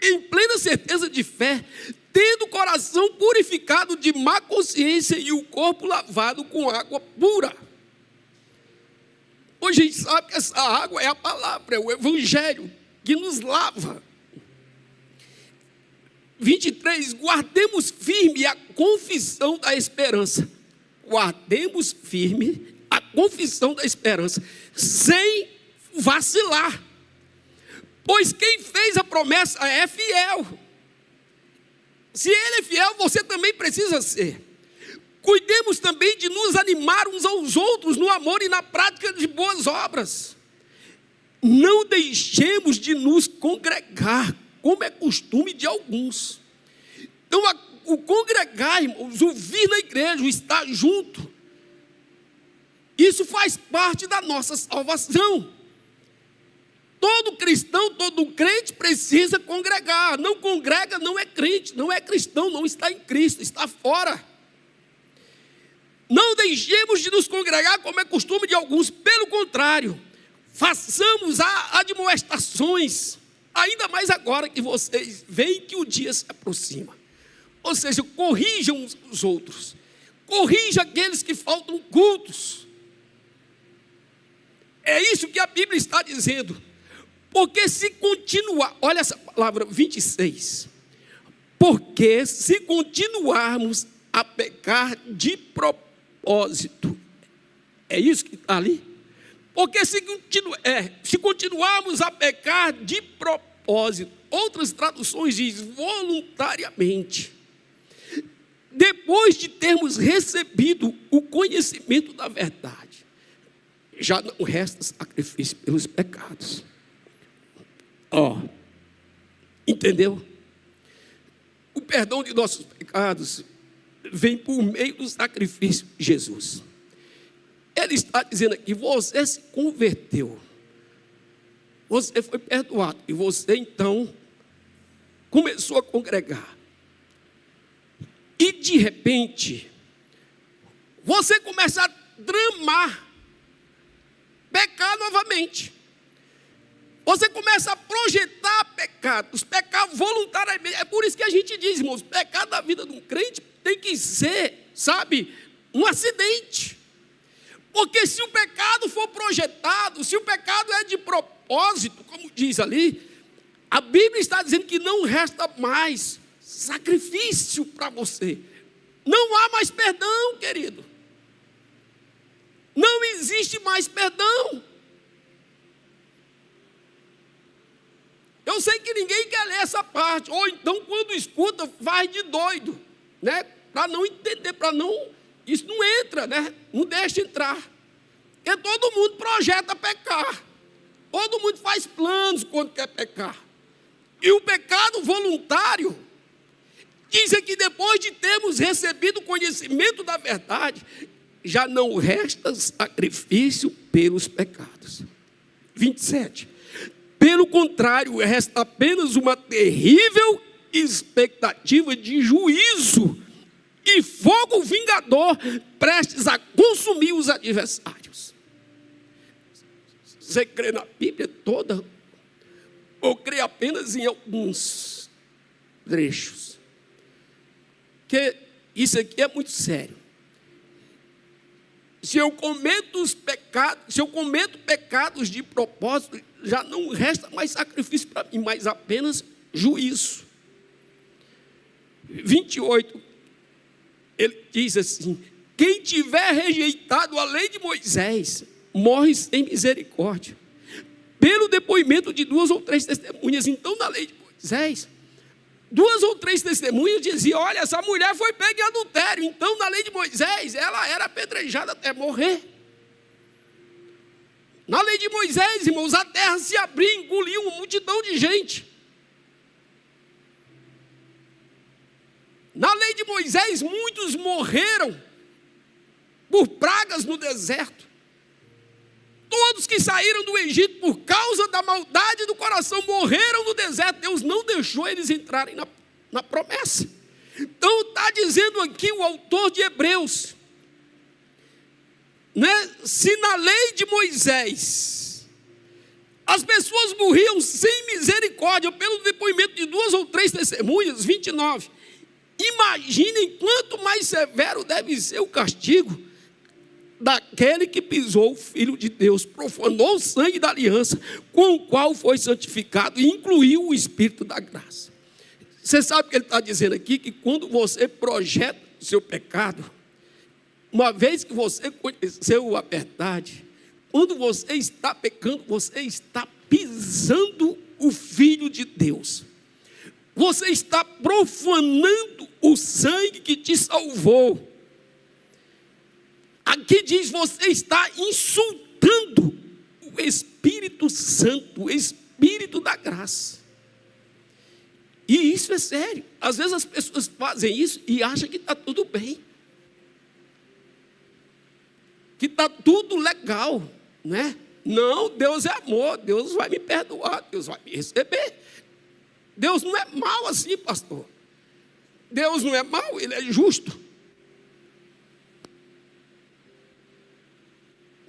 em plena certeza de fé, tendo o coração purificado de má consciência e o corpo lavado com água pura. Hoje a gente sabe que essa água é a palavra, é o evangelho que nos lava. 23, guardemos firme a confissão da esperança. Guardemos firme a confissão da esperança, sem vacilar. Pois quem fez a promessa é fiel. Se ele é fiel, você também precisa ser. Cuidemos também de nos animar uns aos outros no amor e na prática de boas obras. Não deixemos de nos congregar, como é costume de alguns. Então, o congregar, irmãos, o vir na igreja, o estar junto, isso faz parte da nossa salvação. Todo cristão, todo crente precisa congregar. Não congrega, não é crente, não é cristão, não está em Cristo, está fora. Não deixemos de nos congregar, como é costume de alguns. Pelo contrário, façamos admoestações, ainda mais agora que vocês veem que o dia se aproxima. Ou seja, corrijam uns os outros, corrijam aqueles que faltam cultos. É isso que a Bíblia está dizendo. Porque se continuar, olha essa palavra 26, porque se continuarmos a pecar de propósito, é isso que está ali? Porque se continuarmos a pecar de propósito, outras traduções diz voluntariamente, depois de termos recebido o conhecimento da verdade, já não resta sacrifício pelos pecados. Entendeu? O perdão de nossos pecados vem por meio do sacrifício de Jesus. Ele está dizendo aqui: você se converteu, você foi perdoado, e você então começou a congregar. E de repente, você começa a tramar pecar novamente. Você começa a projetar pecados, pecar voluntariamente. É por isso que a gente diz, irmãos, pecar da vida de um crente tem que ser, sabe, um acidente. Porque se o pecado for projetado, se o pecado é de propósito, como diz ali, a Bíblia está dizendo que não resta mais sacrifício para você. Não há mais perdão, querido. Não existe mais perdão. Eu sei que ninguém quer ler essa parte, ou então quando escuta, faz de doido, né? Para não entender, isso não entra, né? Não deixa entrar. Porque todo mundo projeta pecar. Todo mundo faz planos quando quer pecar. E o pecado voluntário, dizem que depois de termos recebido o conhecimento da verdade, já não resta sacrifício pelos pecados. 27. Pelo contrário, resta apenas uma terrível expectativa de juízo e fogo vingador prestes a consumir os adversários. Você crê na Bíblia toda ou crê apenas em alguns trechos? Porque isso aqui é muito sério. Se eu cometo pecados de propósito, já não resta mais sacrifício para mim, mas apenas juízo. 28, ele diz assim: quem tiver rejeitado a lei de Moisés, morre sem misericórdia, pelo depoimento de 2 ou 3 testemunhas. Então, na lei de Moisés, 2 ou 3 testemunhas diziam: olha, essa mulher foi pega em adultério. Então, na lei de Moisés, ela era apedrejada até morrer. Na lei de Moisés, irmãos, a terra se abria e engoliu uma multidão de gente. Na lei de Moisés, muitos morreram por pragas no deserto. Todos que saíram do Egito por causa da maldade do coração morreram no deserto. Deus não deixou eles entrarem na promessa. Então está dizendo aqui o autor de Hebreus, né? Se na lei de Moisés as pessoas morriam sem misericórdia pelo depoimento de 2 ou 3 testemunhas, 29, imaginem quanto mais severo deve ser o castigo daquele que pisou o Filho de Deus, profanou o sangue da aliança, com o qual foi santificado, e incluiu o Espírito da graça. Você sabe o que ele está dizendo aqui? Que quando você projeta o seu pecado, uma vez que você conheceu a verdade, quando você está pecando, você está pisando o Filho de Deus. Você está profanando o sangue que te salvou. Aqui diz: você está insultando o Espírito Santo, o Espírito da graça. E isso é sério. Às vezes as pessoas fazem isso e acham que está tudo bem, que está tudo legal, né? Não, Deus é amor, Deus vai me perdoar, Deus vai me receber. Deus não é mau assim, pastor. Deus não é mau, Ele é justo.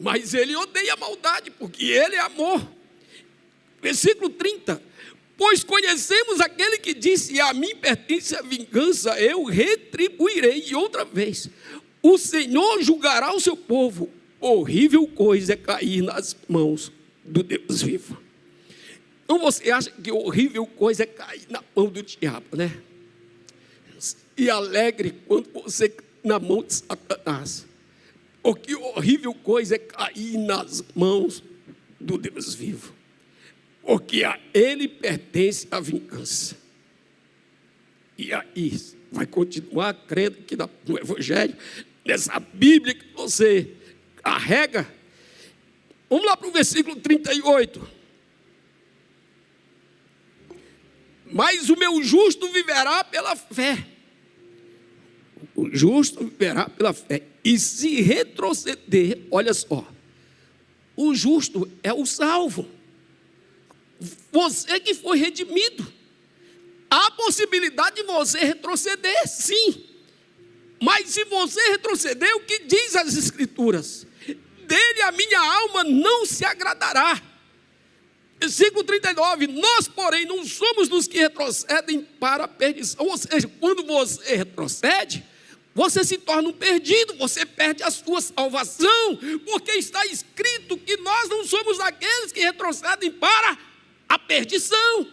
Mas Ele odeia a maldade, porque Ele é amor. Versículo 30. Pois conhecemos aquele que disse: a mim pertence a vingança, eu retribuirei. E outra vez: o Senhor julgará o seu povo. Horrível coisa é cair nas mãos do Deus vivo. Então você acha que horrível coisa é cair na mão do diabo, né? E alegre quando você cai na mão de Satanás. Porque horrível coisa é cair nas mãos do Deus vivo. Porque a Ele pertence a vingança. E aí, vai continuar crendo que no Evangelho, nessa Bíblia que você carrega. Vamos lá para o versículo 38. Mas o meu justo viverá pela fé. O justo viverá pela fé. E se retroceder, olha só, o justo é o salvo. Você que foi redimido. Há possibilidade de você retroceder, sim. Mas se você retroceder, o que diz as Escrituras? Dele a minha alma não se agradará. Versículo 39, nós, porém, não somos dos que retrocedem para a perdição. Ou seja, quando você retrocede, você se torna um perdido, você perde a sua salvação, porque está escrito que nós não somos daqueles que retrocedem para a perdição.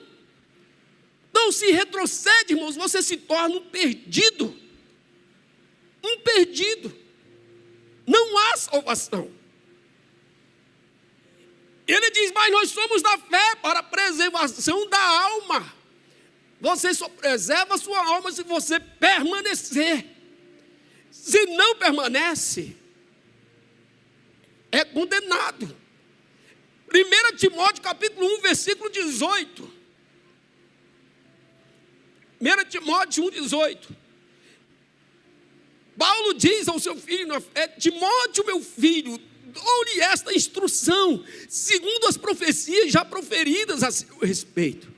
Então, se retrocede, irmãos, você se torna um perdido. Um perdido. Não há salvação. Ele diz: mas nós somos da fé para a preservação da alma. Você só preserva a sua alma se você permanecer. Se não permanece, é condenado. 1 Timóteo capítulo 1, versículo 18. 1 Timóteo 1, 18. Paulo diz ao seu filho na fé: Timóteo, meu filho, dou-lhe esta instrução, segundo as profecias já proferidas a seu respeito,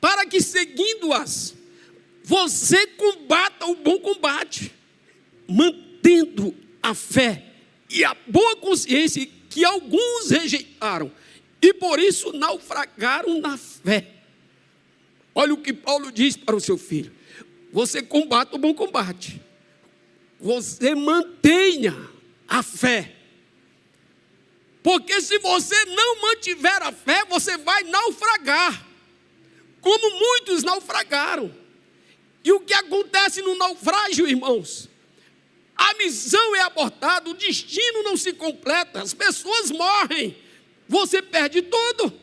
para que, seguindo-as, você combata o bom combate, mantendo a fé e a boa consciência que alguns rejeitaram e por isso naufragaram na fé. Olha o que Paulo diz para o seu filho: você combata o bom combate, você mantenha a fé, porque se você não mantiver a fé, você vai naufragar, como muitos naufragaram. E o que acontece no naufrágio, irmãos? A missão é abortada, o destino não se completa, as pessoas morrem, você perde tudo.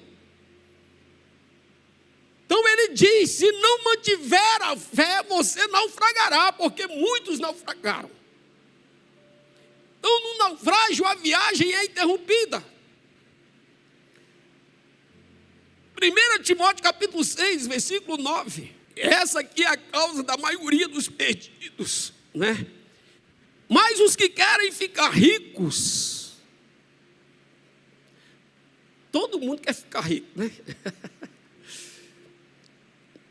Então ele diz, se não mantiver a fé, você naufragará, porque muitos naufragaram. Então no naufrágio a viagem é interrompida. 1 Timóteo capítulo 6, versículo 9. Essa aqui é a causa da maioria dos perdidos, né? Mas os que querem ficar ricos, todo mundo quer ficar rico, né?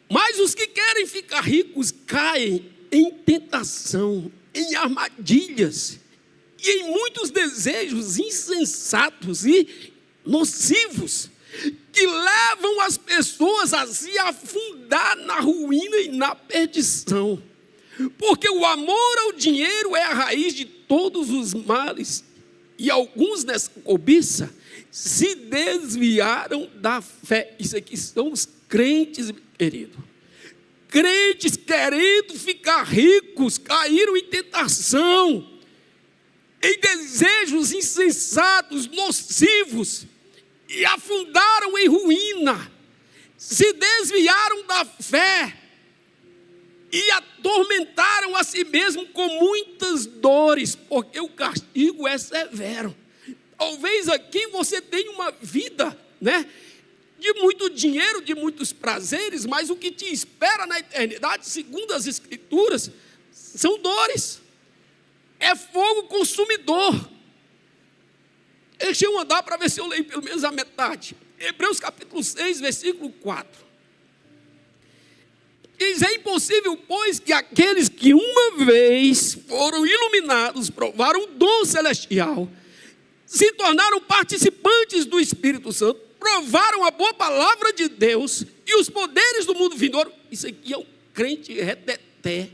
Mas os que querem ficar ricos caem em tentação, em armadilhas e em muitos desejos insensatos e nocivos, que levam as pessoas a se afundar na ruína e na perdição. Porque o amor ao dinheiro é a raiz de todos os males, e alguns nessa cobiça se desviaram da fé. Isso aqui são os crentes, querido. Crentes querendo ficar ricos, caíram em tentação, em desejos insensatos, nocivos, e afundaram em ruína, se desviaram da fé, e atormentaram a si mesmo com muitas dores, porque o castigo é severo. Talvez aqui você tenha uma vida, né, de muito dinheiro, de muitos prazeres, mas o que te espera na eternidade, segundo as Escrituras, são dores, é fogo consumidor. Deixa eu andar para ver se eu leio pelo menos a metade. Hebreus capítulo 6, versículo 4. Diz, é impossível, pois, que aqueles que uma vez foram iluminados, provaram o dom celestial, se tornaram participantes do Espírito Santo, provaram a boa palavra de Deus e os poderes do mundo vindouro. Isso aqui é um crente reteté,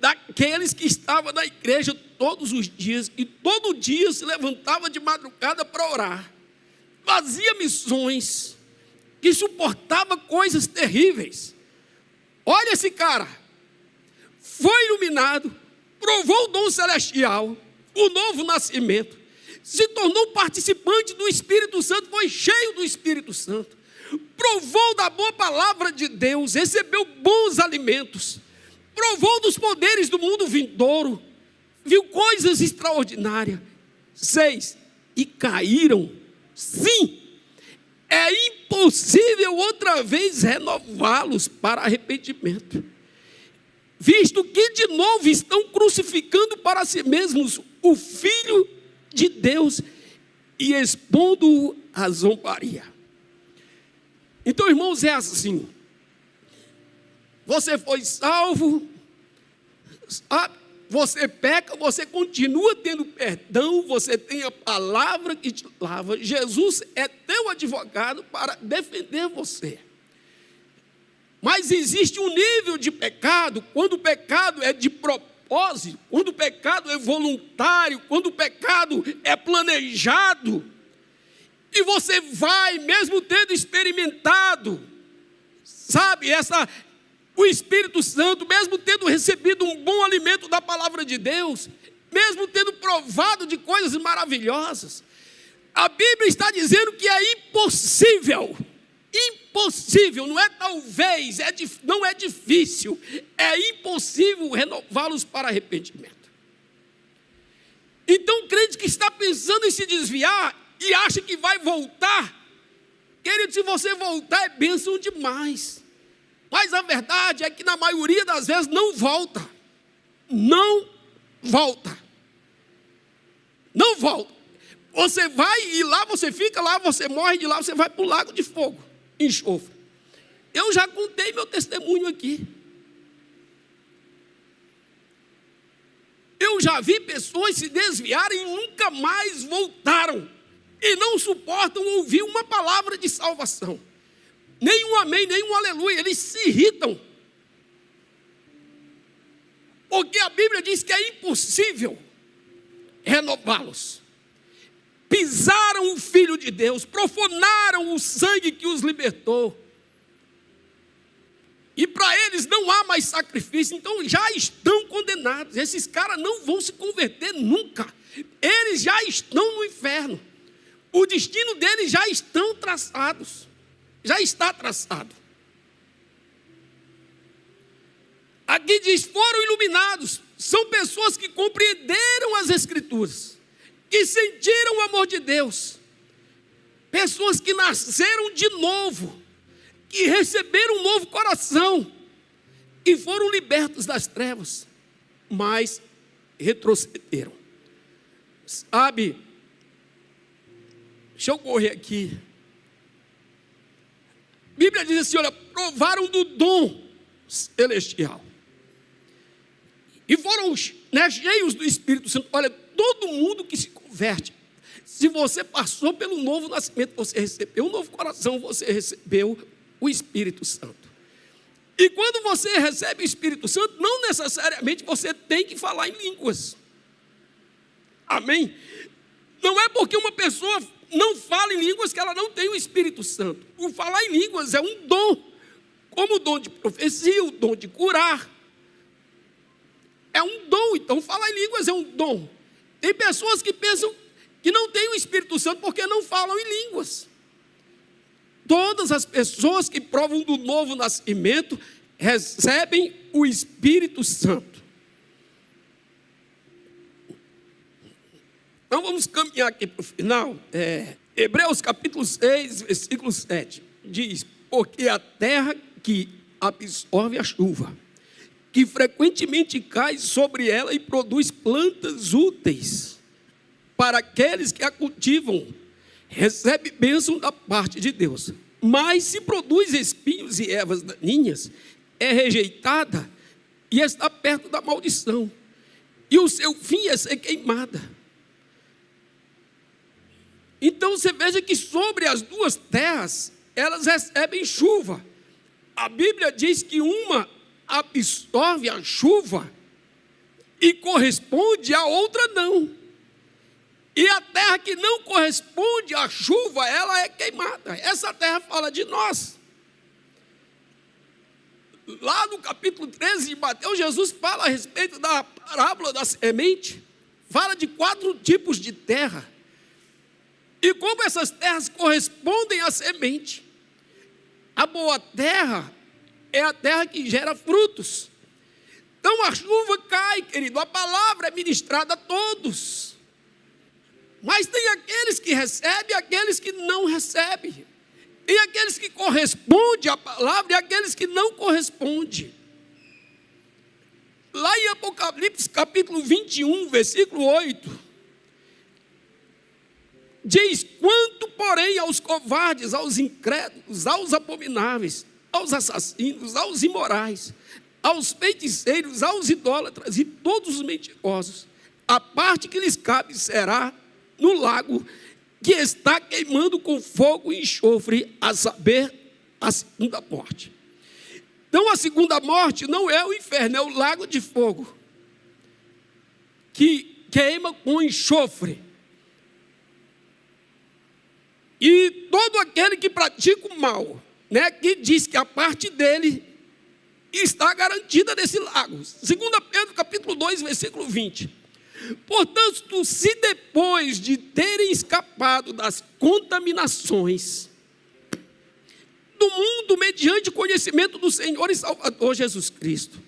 daqueles que estavam na igreja todos os dias, e todo dia se levantava de madrugada para orar, fazia missões, que suportava coisas terríveis. Olha esse cara, foi iluminado, provou o dom celestial, o novo nascimento, se tornou participante do Espírito Santo, foi cheio do Espírito Santo, provou da boa palavra de Deus, recebeu bons alimentos, provou dos poderes do mundo vindouro, viu coisas extraordinárias. 6, e caíram. Sim, é impossível outra vez renová-los para arrependimento, visto que de novo estão crucificando para si mesmos o Filho de Deus e expondo-o à zombaria. Então, irmãos, é assim. Você foi salvo, você peca, você continua tendo perdão, você tem a palavra que te lava. Jesus é teu advogado para defender você. Mas existe um nível de pecado, quando o pecado é de propósito, quando o pecado é voluntário, quando o pecado é planejado, e você vai, mesmo tendo experimentado, sabe, o Espírito Santo, mesmo tendo recebido um bom alimento da palavra de Deus, mesmo tendo provado de coisas maravilhosas, a Bíblia está dizendo que é impossível, não é talvez, não é difícil, é impossível renová-los para arrependimento. Então o crente que está pensando em se desviar e acha que vai voltar, querido, se você voltar é bênção demais. Mas a verdade é que na maioria das vezes não volta. Não volta. Não volta. Você vai e lá você fica, lá você morre, de lá você vai para o lago de fogo, enxofre. Eu já contei meu testemunho aqui. Eu já vi pessoas se desviarem e nunca mais voltaram. E não suportam ouvir uma palavra de salvação. Nem um amém, nem um aleluia, eles se irritam. Porque a Bíblia diz que é impossível renová-los. Pisaram o Filho de Deus, profanaram o sangue que os libertou. E para eles não há mais sacrifício, então já estão condenados. Esses caras não vão se converter nunca. Eles já estão no inferno. O destino deles já estão traçados. Já está traçado. Aqui diz, foram iluminados. São pessoas que compreenderam as Escrituras, que sentiram o amor de Deus. Pessoas que nasceram de novo, que receberam um novo coração, e foram libertos das trevas, mas retrocederam. Sabe, deixa eu correr aqui. A Bíblia diz assim, olha, provaram do dom celestial. E foram cheios do Espírito Santo. Olha, todo mundo que se converte, se você passou pelo novo nascimento, você recebeu um novo coração, você recebeu o Espírito Santo. E quando você recebe o Espírito Santo, não necessariamente você tem que falar em línguas. Amém? Não é porque uma pessoa não fala em línguas que ela não tem o Espírito Santo. O falar em línguas é um dom, como o dom de profecia, o dom de curar. É um dom, então falar em línguas é um dom. Tem pessoas que pensam que não têm o Espírito Santo porque não falam em línguas. Todas as pessoas que provam do novo nascimento recebem o Espírito Santo. Então vamos caminhar aqui para o final. Hebreus capítulo 6, versículo 7. Diz, porque a terra que absorve a chuva, que frequentemente cai sobre ela e produz plantas úteis para aqueles que a cultivam, recebe bênção da parte de Deus. Mas se produz espinhos e ervas daninhas, é rejeitada e está perto da maldição, e o seu fim é ser queimada. Então você veja que sobre as duas terras, elas recebem chuva. A Bíblia diz que uma absorve a chuva e corresponde, a outra não. E a terra que não corresponde à chuva, ela é queimada. Essa terra fala de nós. Lá no capítulo 13 de Mateus, Jesus fala a respeito da parábola da semente. Fala de 4 tipos de terra. E como essas terras correspondem à semente. A boa terra é a terra que gera frutos. Então a chuva cai, querido, a palavra é ministrada a todos. Mas tem aqueles que recebem e aqueles que não recebem. E aqueles que correspondem à palavra e aqueles que não correspondem. Lá em Apocalipse capítulo 21, versículo 8, diz, quanto porém aos covardes, aos incrédulos, aos abomináveis, aos assassinos, aos imorais, aos feiticeiros, aos idólatras e todos os mentirosos, a parte que lhes cabe será no lago que está queimando com fogo e enxofre, a saber, a segunda morte. Então a segunda morte não é o inferno, é o lago de fogo, que queima com enxofre. E todo aquele que pratica o mal, que diz que a parte dele está garantida nesse lago. 2 Pedro capítulo 2, versículo 20. Portanto, se depois de terem escapado das contaminações do mundo mediante o conhecimento do Senhor e Salvador Jesus Cristo,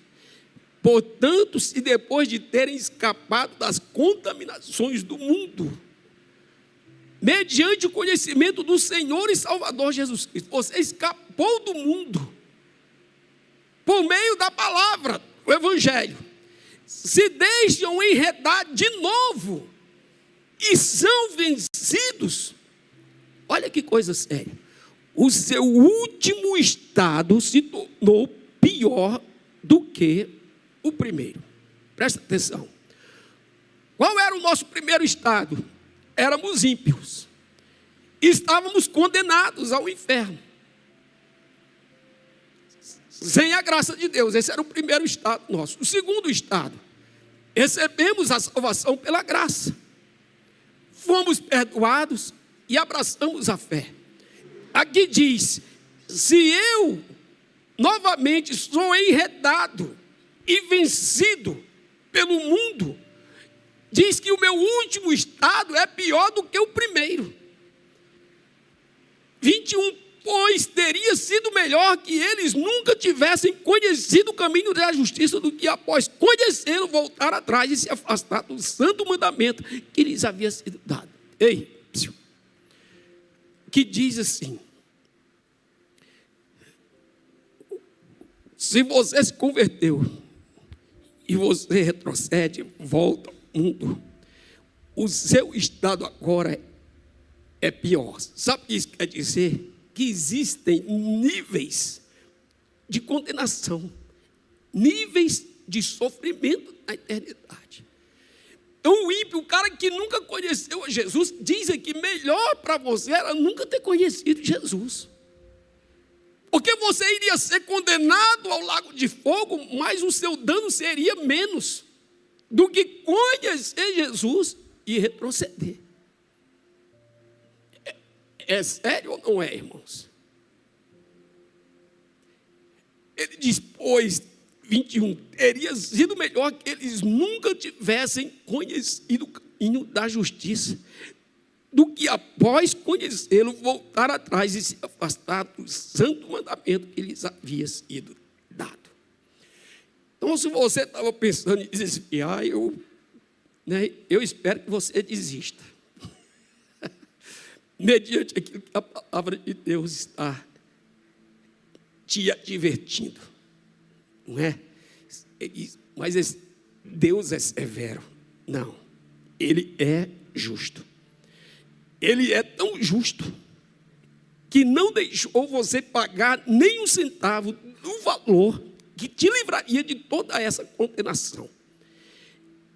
portanto, se depois de terem escapado das contaminações do mundo, mediante o conhecimento do Senhor e Salvador Jesus Cristo, você escapou do mundo por meio da palavra, o Evangelho, se deixam enredar de novo e são vencidos. Olha que coisa séria. O seu último estado se tornou pior do que o primeiro. Presta atenção. Qual era o nosso primeiro estado? Éramos ímpios. Estávamos condenados ao inferno. Sem a graça de Deus. Esse era o primeiro estado nosso. O segundo estado, recebemos a salvação pela graça. Fomos perdoados e abraçamos a fé. Aqui diz, se eu novamente sou enredado e vencido pelo mundo, diz que o meu último estado é pior do que o primeiro. 21, pois teria sido melhor que eles nunca tivessem conhecido o caminho da justiça do que após conhecê-lo voltar atrás e se afastar do santo mandamento que lhes havia sido dado. Ei, que diz assim: se você se converteu e você retrocede, volta ao mundo, o seu estado agora é pior. Sabe o que isso quer dizer? Que existem níveis de condenação, níveis de sofrimento na eternidade. Então o ímpio, o cara que nunca conheceu a Jesus, diz que melhor para você era nunca ter conhecido Jesus. Porque você iria ser condenado ao lago de fogo, mas o seu dano seria menos do que conhecer Jesus e retroceder. É sério ou não é, irmãos? Ele diz, pois, 21, teria sido melhor que eles nunca tivessem conhecido o caminho da justiça, do que após conhecê-lo, voltar atrás e se afastar do santo mandamento que lhes havia sido dado. Então, se você estava pensando em desviar, eu espero que você desista. Mediante aquilo que a palavra de Deus está te advertindo, não é? Mas Deus é severo. Não, Ele é justo. Ele é tão justo que não deixou você pagar nem um centavo do valor que te livraria de toda essa condenação.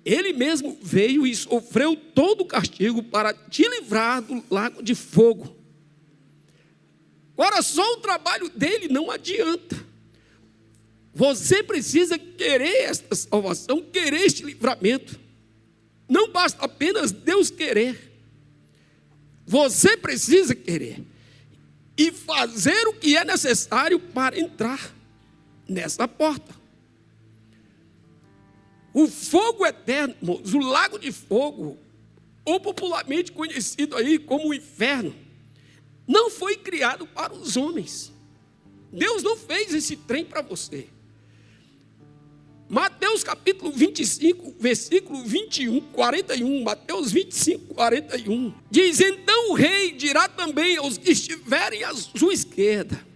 Ele mesmo veio e sofreu todo o castigo para te livrar do lago de fogo. Agora, só o trabalho dele não adianta. Você precisa querer esta salvação, querer este livramento. Não basta apenas Deus querer. Você precisa querer e fazer o que é necessário para entrar nessa porta. O fogo eterno, irmãos, o lago de fogo, ou popularmente conhecido aí como o inferno, não foi criado para os homens. Deus não fez esse trem para você. Mateus capítulo 25, versículo 41, Mateus 25, 41, diz, então o rei dirá também aos que estiverem à sua esquerda,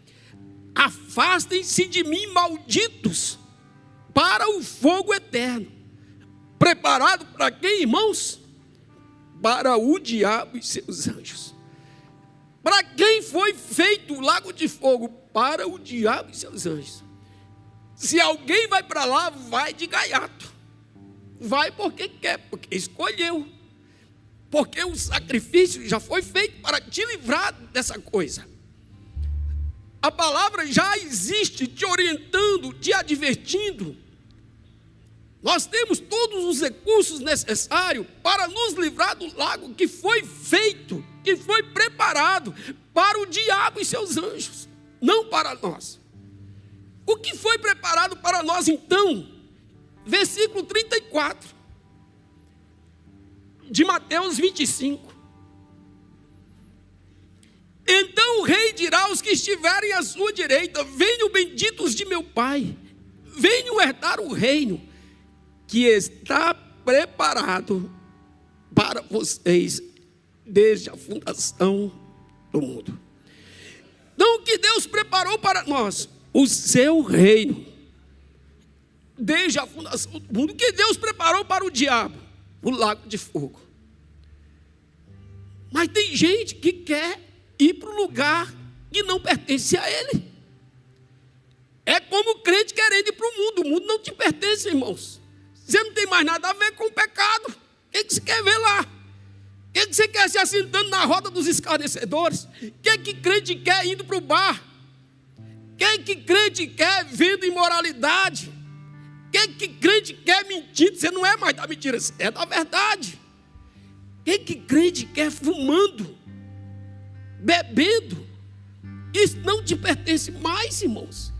afastem-se de mim, malditos, para o fogo eterno, preparado para quem, irmãos? Para o diabo e seus anjos. Para quem foi feito o lago de fogo? Para o diabo e seus anjos. Se alguém vai para lá, vai de gaiato. Vai porque quer, porque escolheu. Porque o sacrifício já foi feito para te livrar dessa coisa. A palavra já existe te orientando, te advertindo. Nós temos todos os recursos necessários para nos livrar do lago que foi feito, que foi preparado para o diabo e seus anjos, não para nós. O que foi preparado para nós então? Versículo 34 de Mateus 25. Então o rei dirá aos que estiverem à sua direita, venham benditos de meu Pai, venham herdar o reino que está preparado para vocês desde a fundação do mundo. Então o que Deus preparou para nós? O seu reino, desde a fundação do mundo. O que Deus preparou para o diabo? O lago de fogo. Mas tem gente que quer ir para um lugar que não pertence a ele. É como o crente querendo ir para o mundo não te pertence, irmãos. Você não tem mais nada a ver com o pecado. O que você quer ver lá? O que você quer se assentando na roda dos escarnecedores? O que crente quer indo para o bar? O que crente quer vendo imoralidade? O que crente quer mentindo? Você não é mais da mentira, você é da verdade. O que crente quer fumando, bebendo? Isso não te pertence mais, irmãos.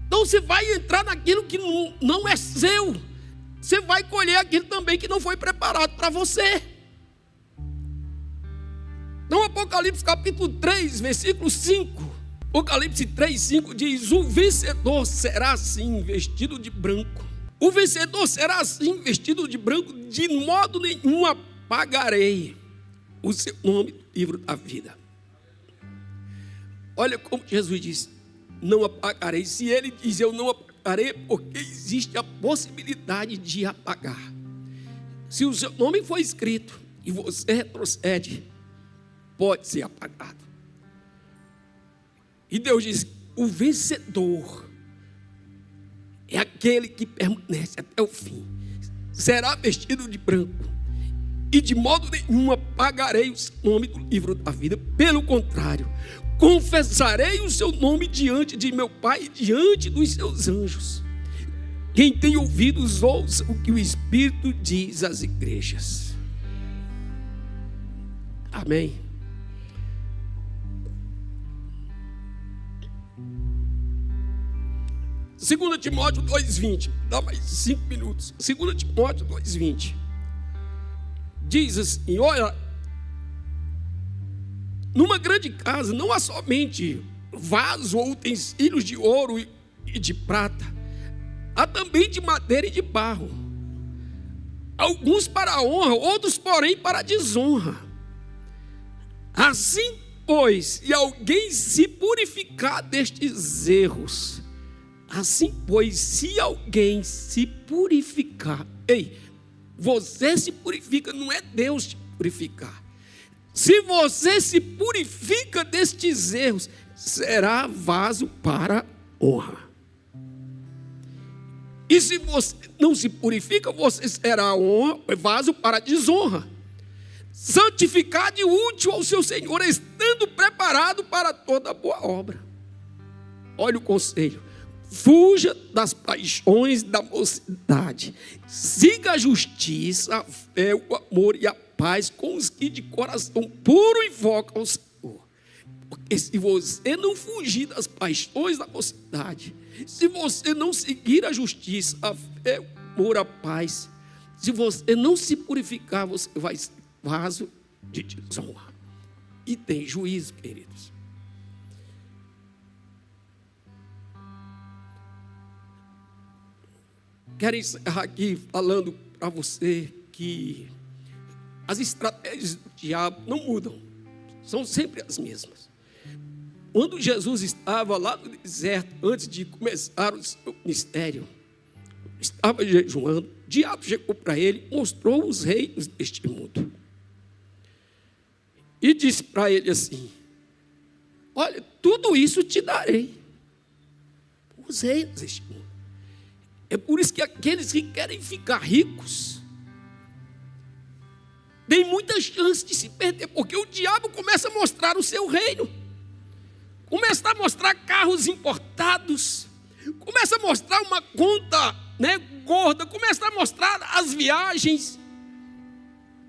Então você vai entrar naquilo que não é seu. Você vai colher aquilo também que não foi preparado para você. Então Apocalipse capítulo 3, versículo 5. Apocalipse 3, 5 diz: o vencedor será assim vestido de branco. O vencedor será assim vestido de branco, de modo nenhum apagarei o seu nome do livro da vida. Olha como Jesus disse: não apagarei. Se ele diz eu não apagarei, porque existe a possibilidade de apagar. Se o seu nome foi escrito e você retrocede, pode ser apagado. E Deus diz: o vencedor é aquele que permanece até o fim. Será vestido de branco, e de modo nenhum apagarei o seu nome do livro da vida. Pelo contrário, confessarei o seu nome diante de meu Pai e diante dos seus anjos. Quem tem ouvidos, ouça o que o Espírito diz às igrejas. Amém. Segundo Timóteo 2,20, dá mais 5 minutos. 2 Timóteo 2,20 diz assim: olha, numa grande casa não há somente vaso ou utensílios de ouro e de prata, há também de madeira e de barro, alguns para a honra, outros porém para a desonra. Assim, pois, se alguém se purificar destes erros, assim, pois, se alguém se purificar, você se purifica, não é Deus te purificar. Se você se purifica destes erros, será vaso para honra. E se você não se purifica, você será honra, vaso para desonra, santificado e útil ao seu Senhor, estando preparado para toda boa obra. Olha o conselho: fuja das paixões da mocidade, siga a justiça, a fé, o amor e a paz com os que de coração puro invocam o Senhor. Porque se você não fugir das paixões da mocidade, se você não seguir a justiça, a fé, o amor, a paz, se você não se purificar, você vai ser vaso de desonra. E tem juízo, queridos. Quero encerrar aqui falando para você que as estratégias do diabo não mudam, são sempre as mesmas. Quando Jesus estava lá no deserto, antes de começar o seu ministério, estava jejuando, o diabo chegou para ele, mostrou os reinos deste mundo e disse para ele assim: olha, tudo isso te darei, os reinos deste mundo. É por isso que aqueles que querem ficar ricos tem muita chance de se perder, porque o diabo começa a mostrar o seu reino, começa a mostrar carros importados, começa a mostrar uma conta, gorda, começa a mostrar as viagens,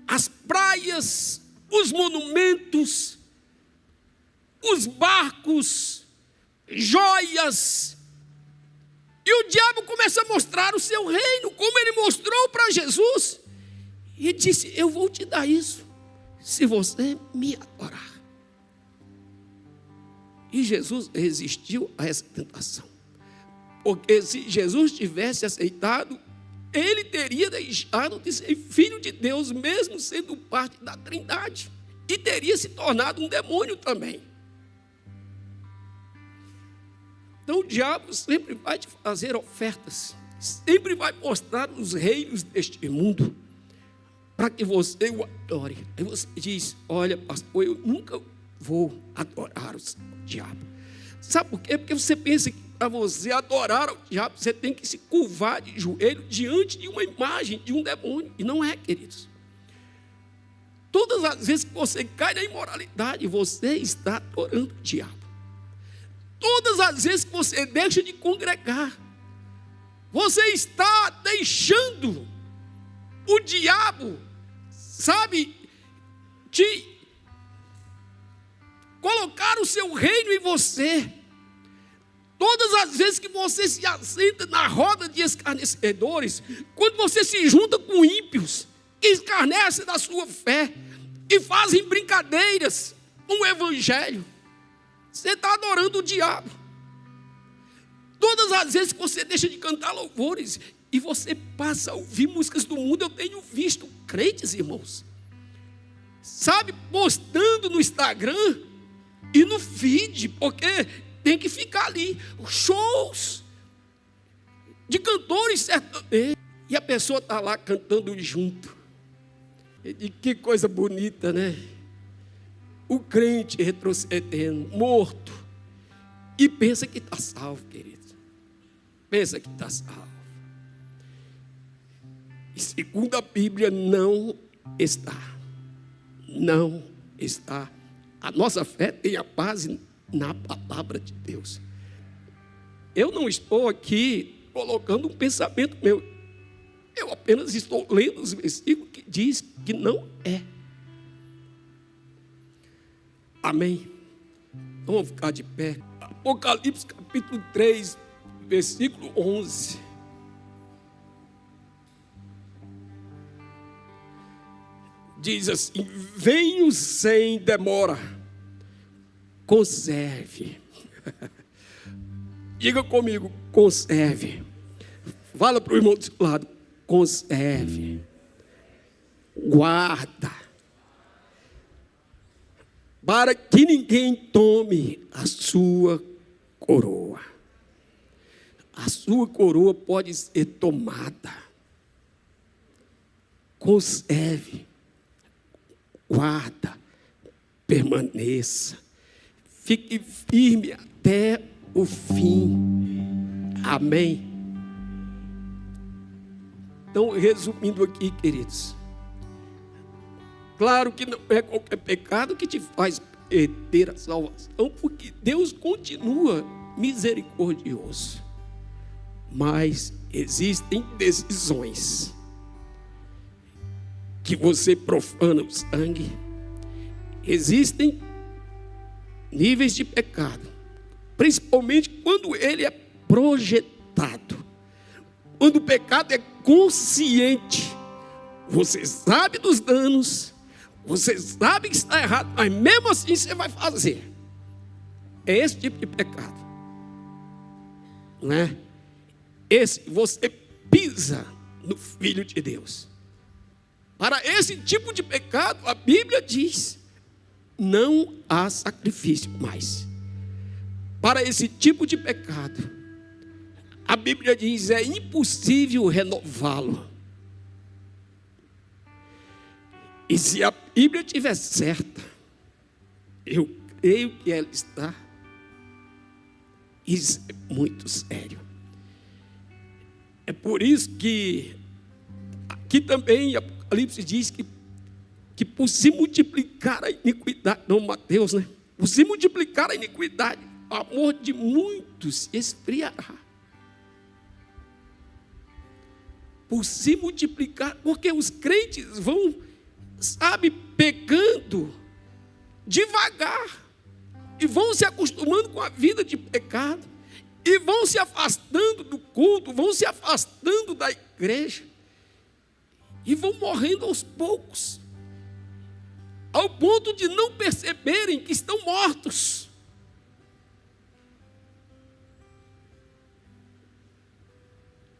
as praias, os monumentos, os barcos, joias. E o diabo começa a mostrar o seu reino, como ele mostrou para Jesus. E disse: eu vou te dar isso, se você me adorar. E Jesus resistiu a essa tentação. Porque se Jesus tivesse aceitado, ele teria deixado de ser filho de Deus, mesmo sendo parte da Trindade. E teria se tornado um demônio também. Então o diabo sempre vai te fazer ofertas, sempre vai mostrar os reinos deste mundo, para que você o adore. Aí você diz: olha, pastor, eu nunca vou adorar o diabo. Sabe por quê? Porque você pensa que para você adorar o diabo, você tem que se curvar de joelho diante de uma imagem de um demônio. E não é, queridos. Todas as vezes que você cai na imoralidade, você está adorando o diabo. Todas as vezes que você deixa de congregar, você está deixando o diabo, te colocar o seu reino em você. Todas as vezes que você se assenta na roda de escarnecedores, quando você se junta com ímpios, que escarnecem da sua fé, e fazem brincadeiras com o evangelho, você está adorando o diabo. Todas as vezes que você deixa de cantar louvores e você passa a ouvir músicas do mundo, eu tenho visto crentes, irmãos, sabe, postando no Instagram e no feed, porque tem que ficar ali, shows de cantores sertanejos, e a pessoa está lá cantando junto. E que coisa bonita, né? O crente retrocedendo, morto, e pensa que está salvo, querido. Pensa que está salvo. E segundo a Bíblia, não está. Não está. A nossa fé tem a base na palavra de Deus. Eu não estou aqui colocando um pensamento meu. Eu apenas estou lendo os versículos que diz que não é. Amém? Vamos ficar de pé. Apocalipse capítulo 3, versículo 11. Diz assim: venho sem demora, conserve. Diga comigo, conserve. Fala para o irmão do seu lado, conserve. Guarda. Para que ninguém tome a sua coroa. A sua coroa pode ser tomada. Conserve. Guarda. Permaneça. Fique firme até o fim. Amém. Então, resumindo aqui, queridos, claro que não é qualquer pecado que te faz perder a salvação, porque Deus continua misericordioso. Mas existem decisões que você profana o sangue. Existem níveis de pecado, principalmente quando ele é projetado. Quando o pecado é consciente, você sabe dos danos, você sabe que está errado, mas mesmo assim você vai fazer. É esse tipo de pecado, não é? Esse você pisa no Filho de Deus. Para esse tipo de pecado, a Bíblia diz: não há sacrifício mais. Para esse tipo de pecado, a Bíblia diz: é impossível renová-lo. E se a Bíblia estiver certa, eu creio que ela está. Isso é muito sério. É por isso que aqui também Apocalipse diz que por se multiplicar a iniquidade, não Mateus, né? Por se multiplicar a iniquidade, o amor de muitos esfriará. Por se multiplicar, porque os crentes vão, sabe, pecando devagar, e vão se acostumando com a vida de pecado, e vão se afastando do culto, vão se afastando da igreja, e vão morrendo aos poucos, ao ponto de não perceberem que estão mortos.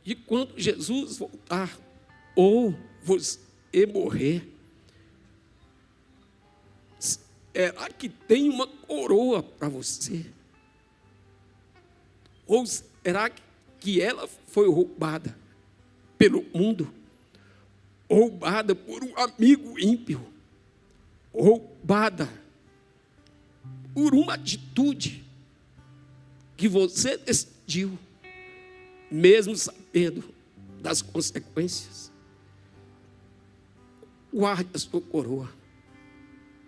E quando Jesus voltar, ou você morrer, será que tem uma coroa para você? Ou será que ela foi roubada pelo mundo? Roubada por um amigo ímpio? Roubada por uma atitude que você decidiu, mesmo sabendo das consequências? Guarde a sua coroa,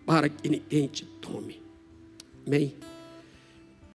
para que ninguém te tome. Amém?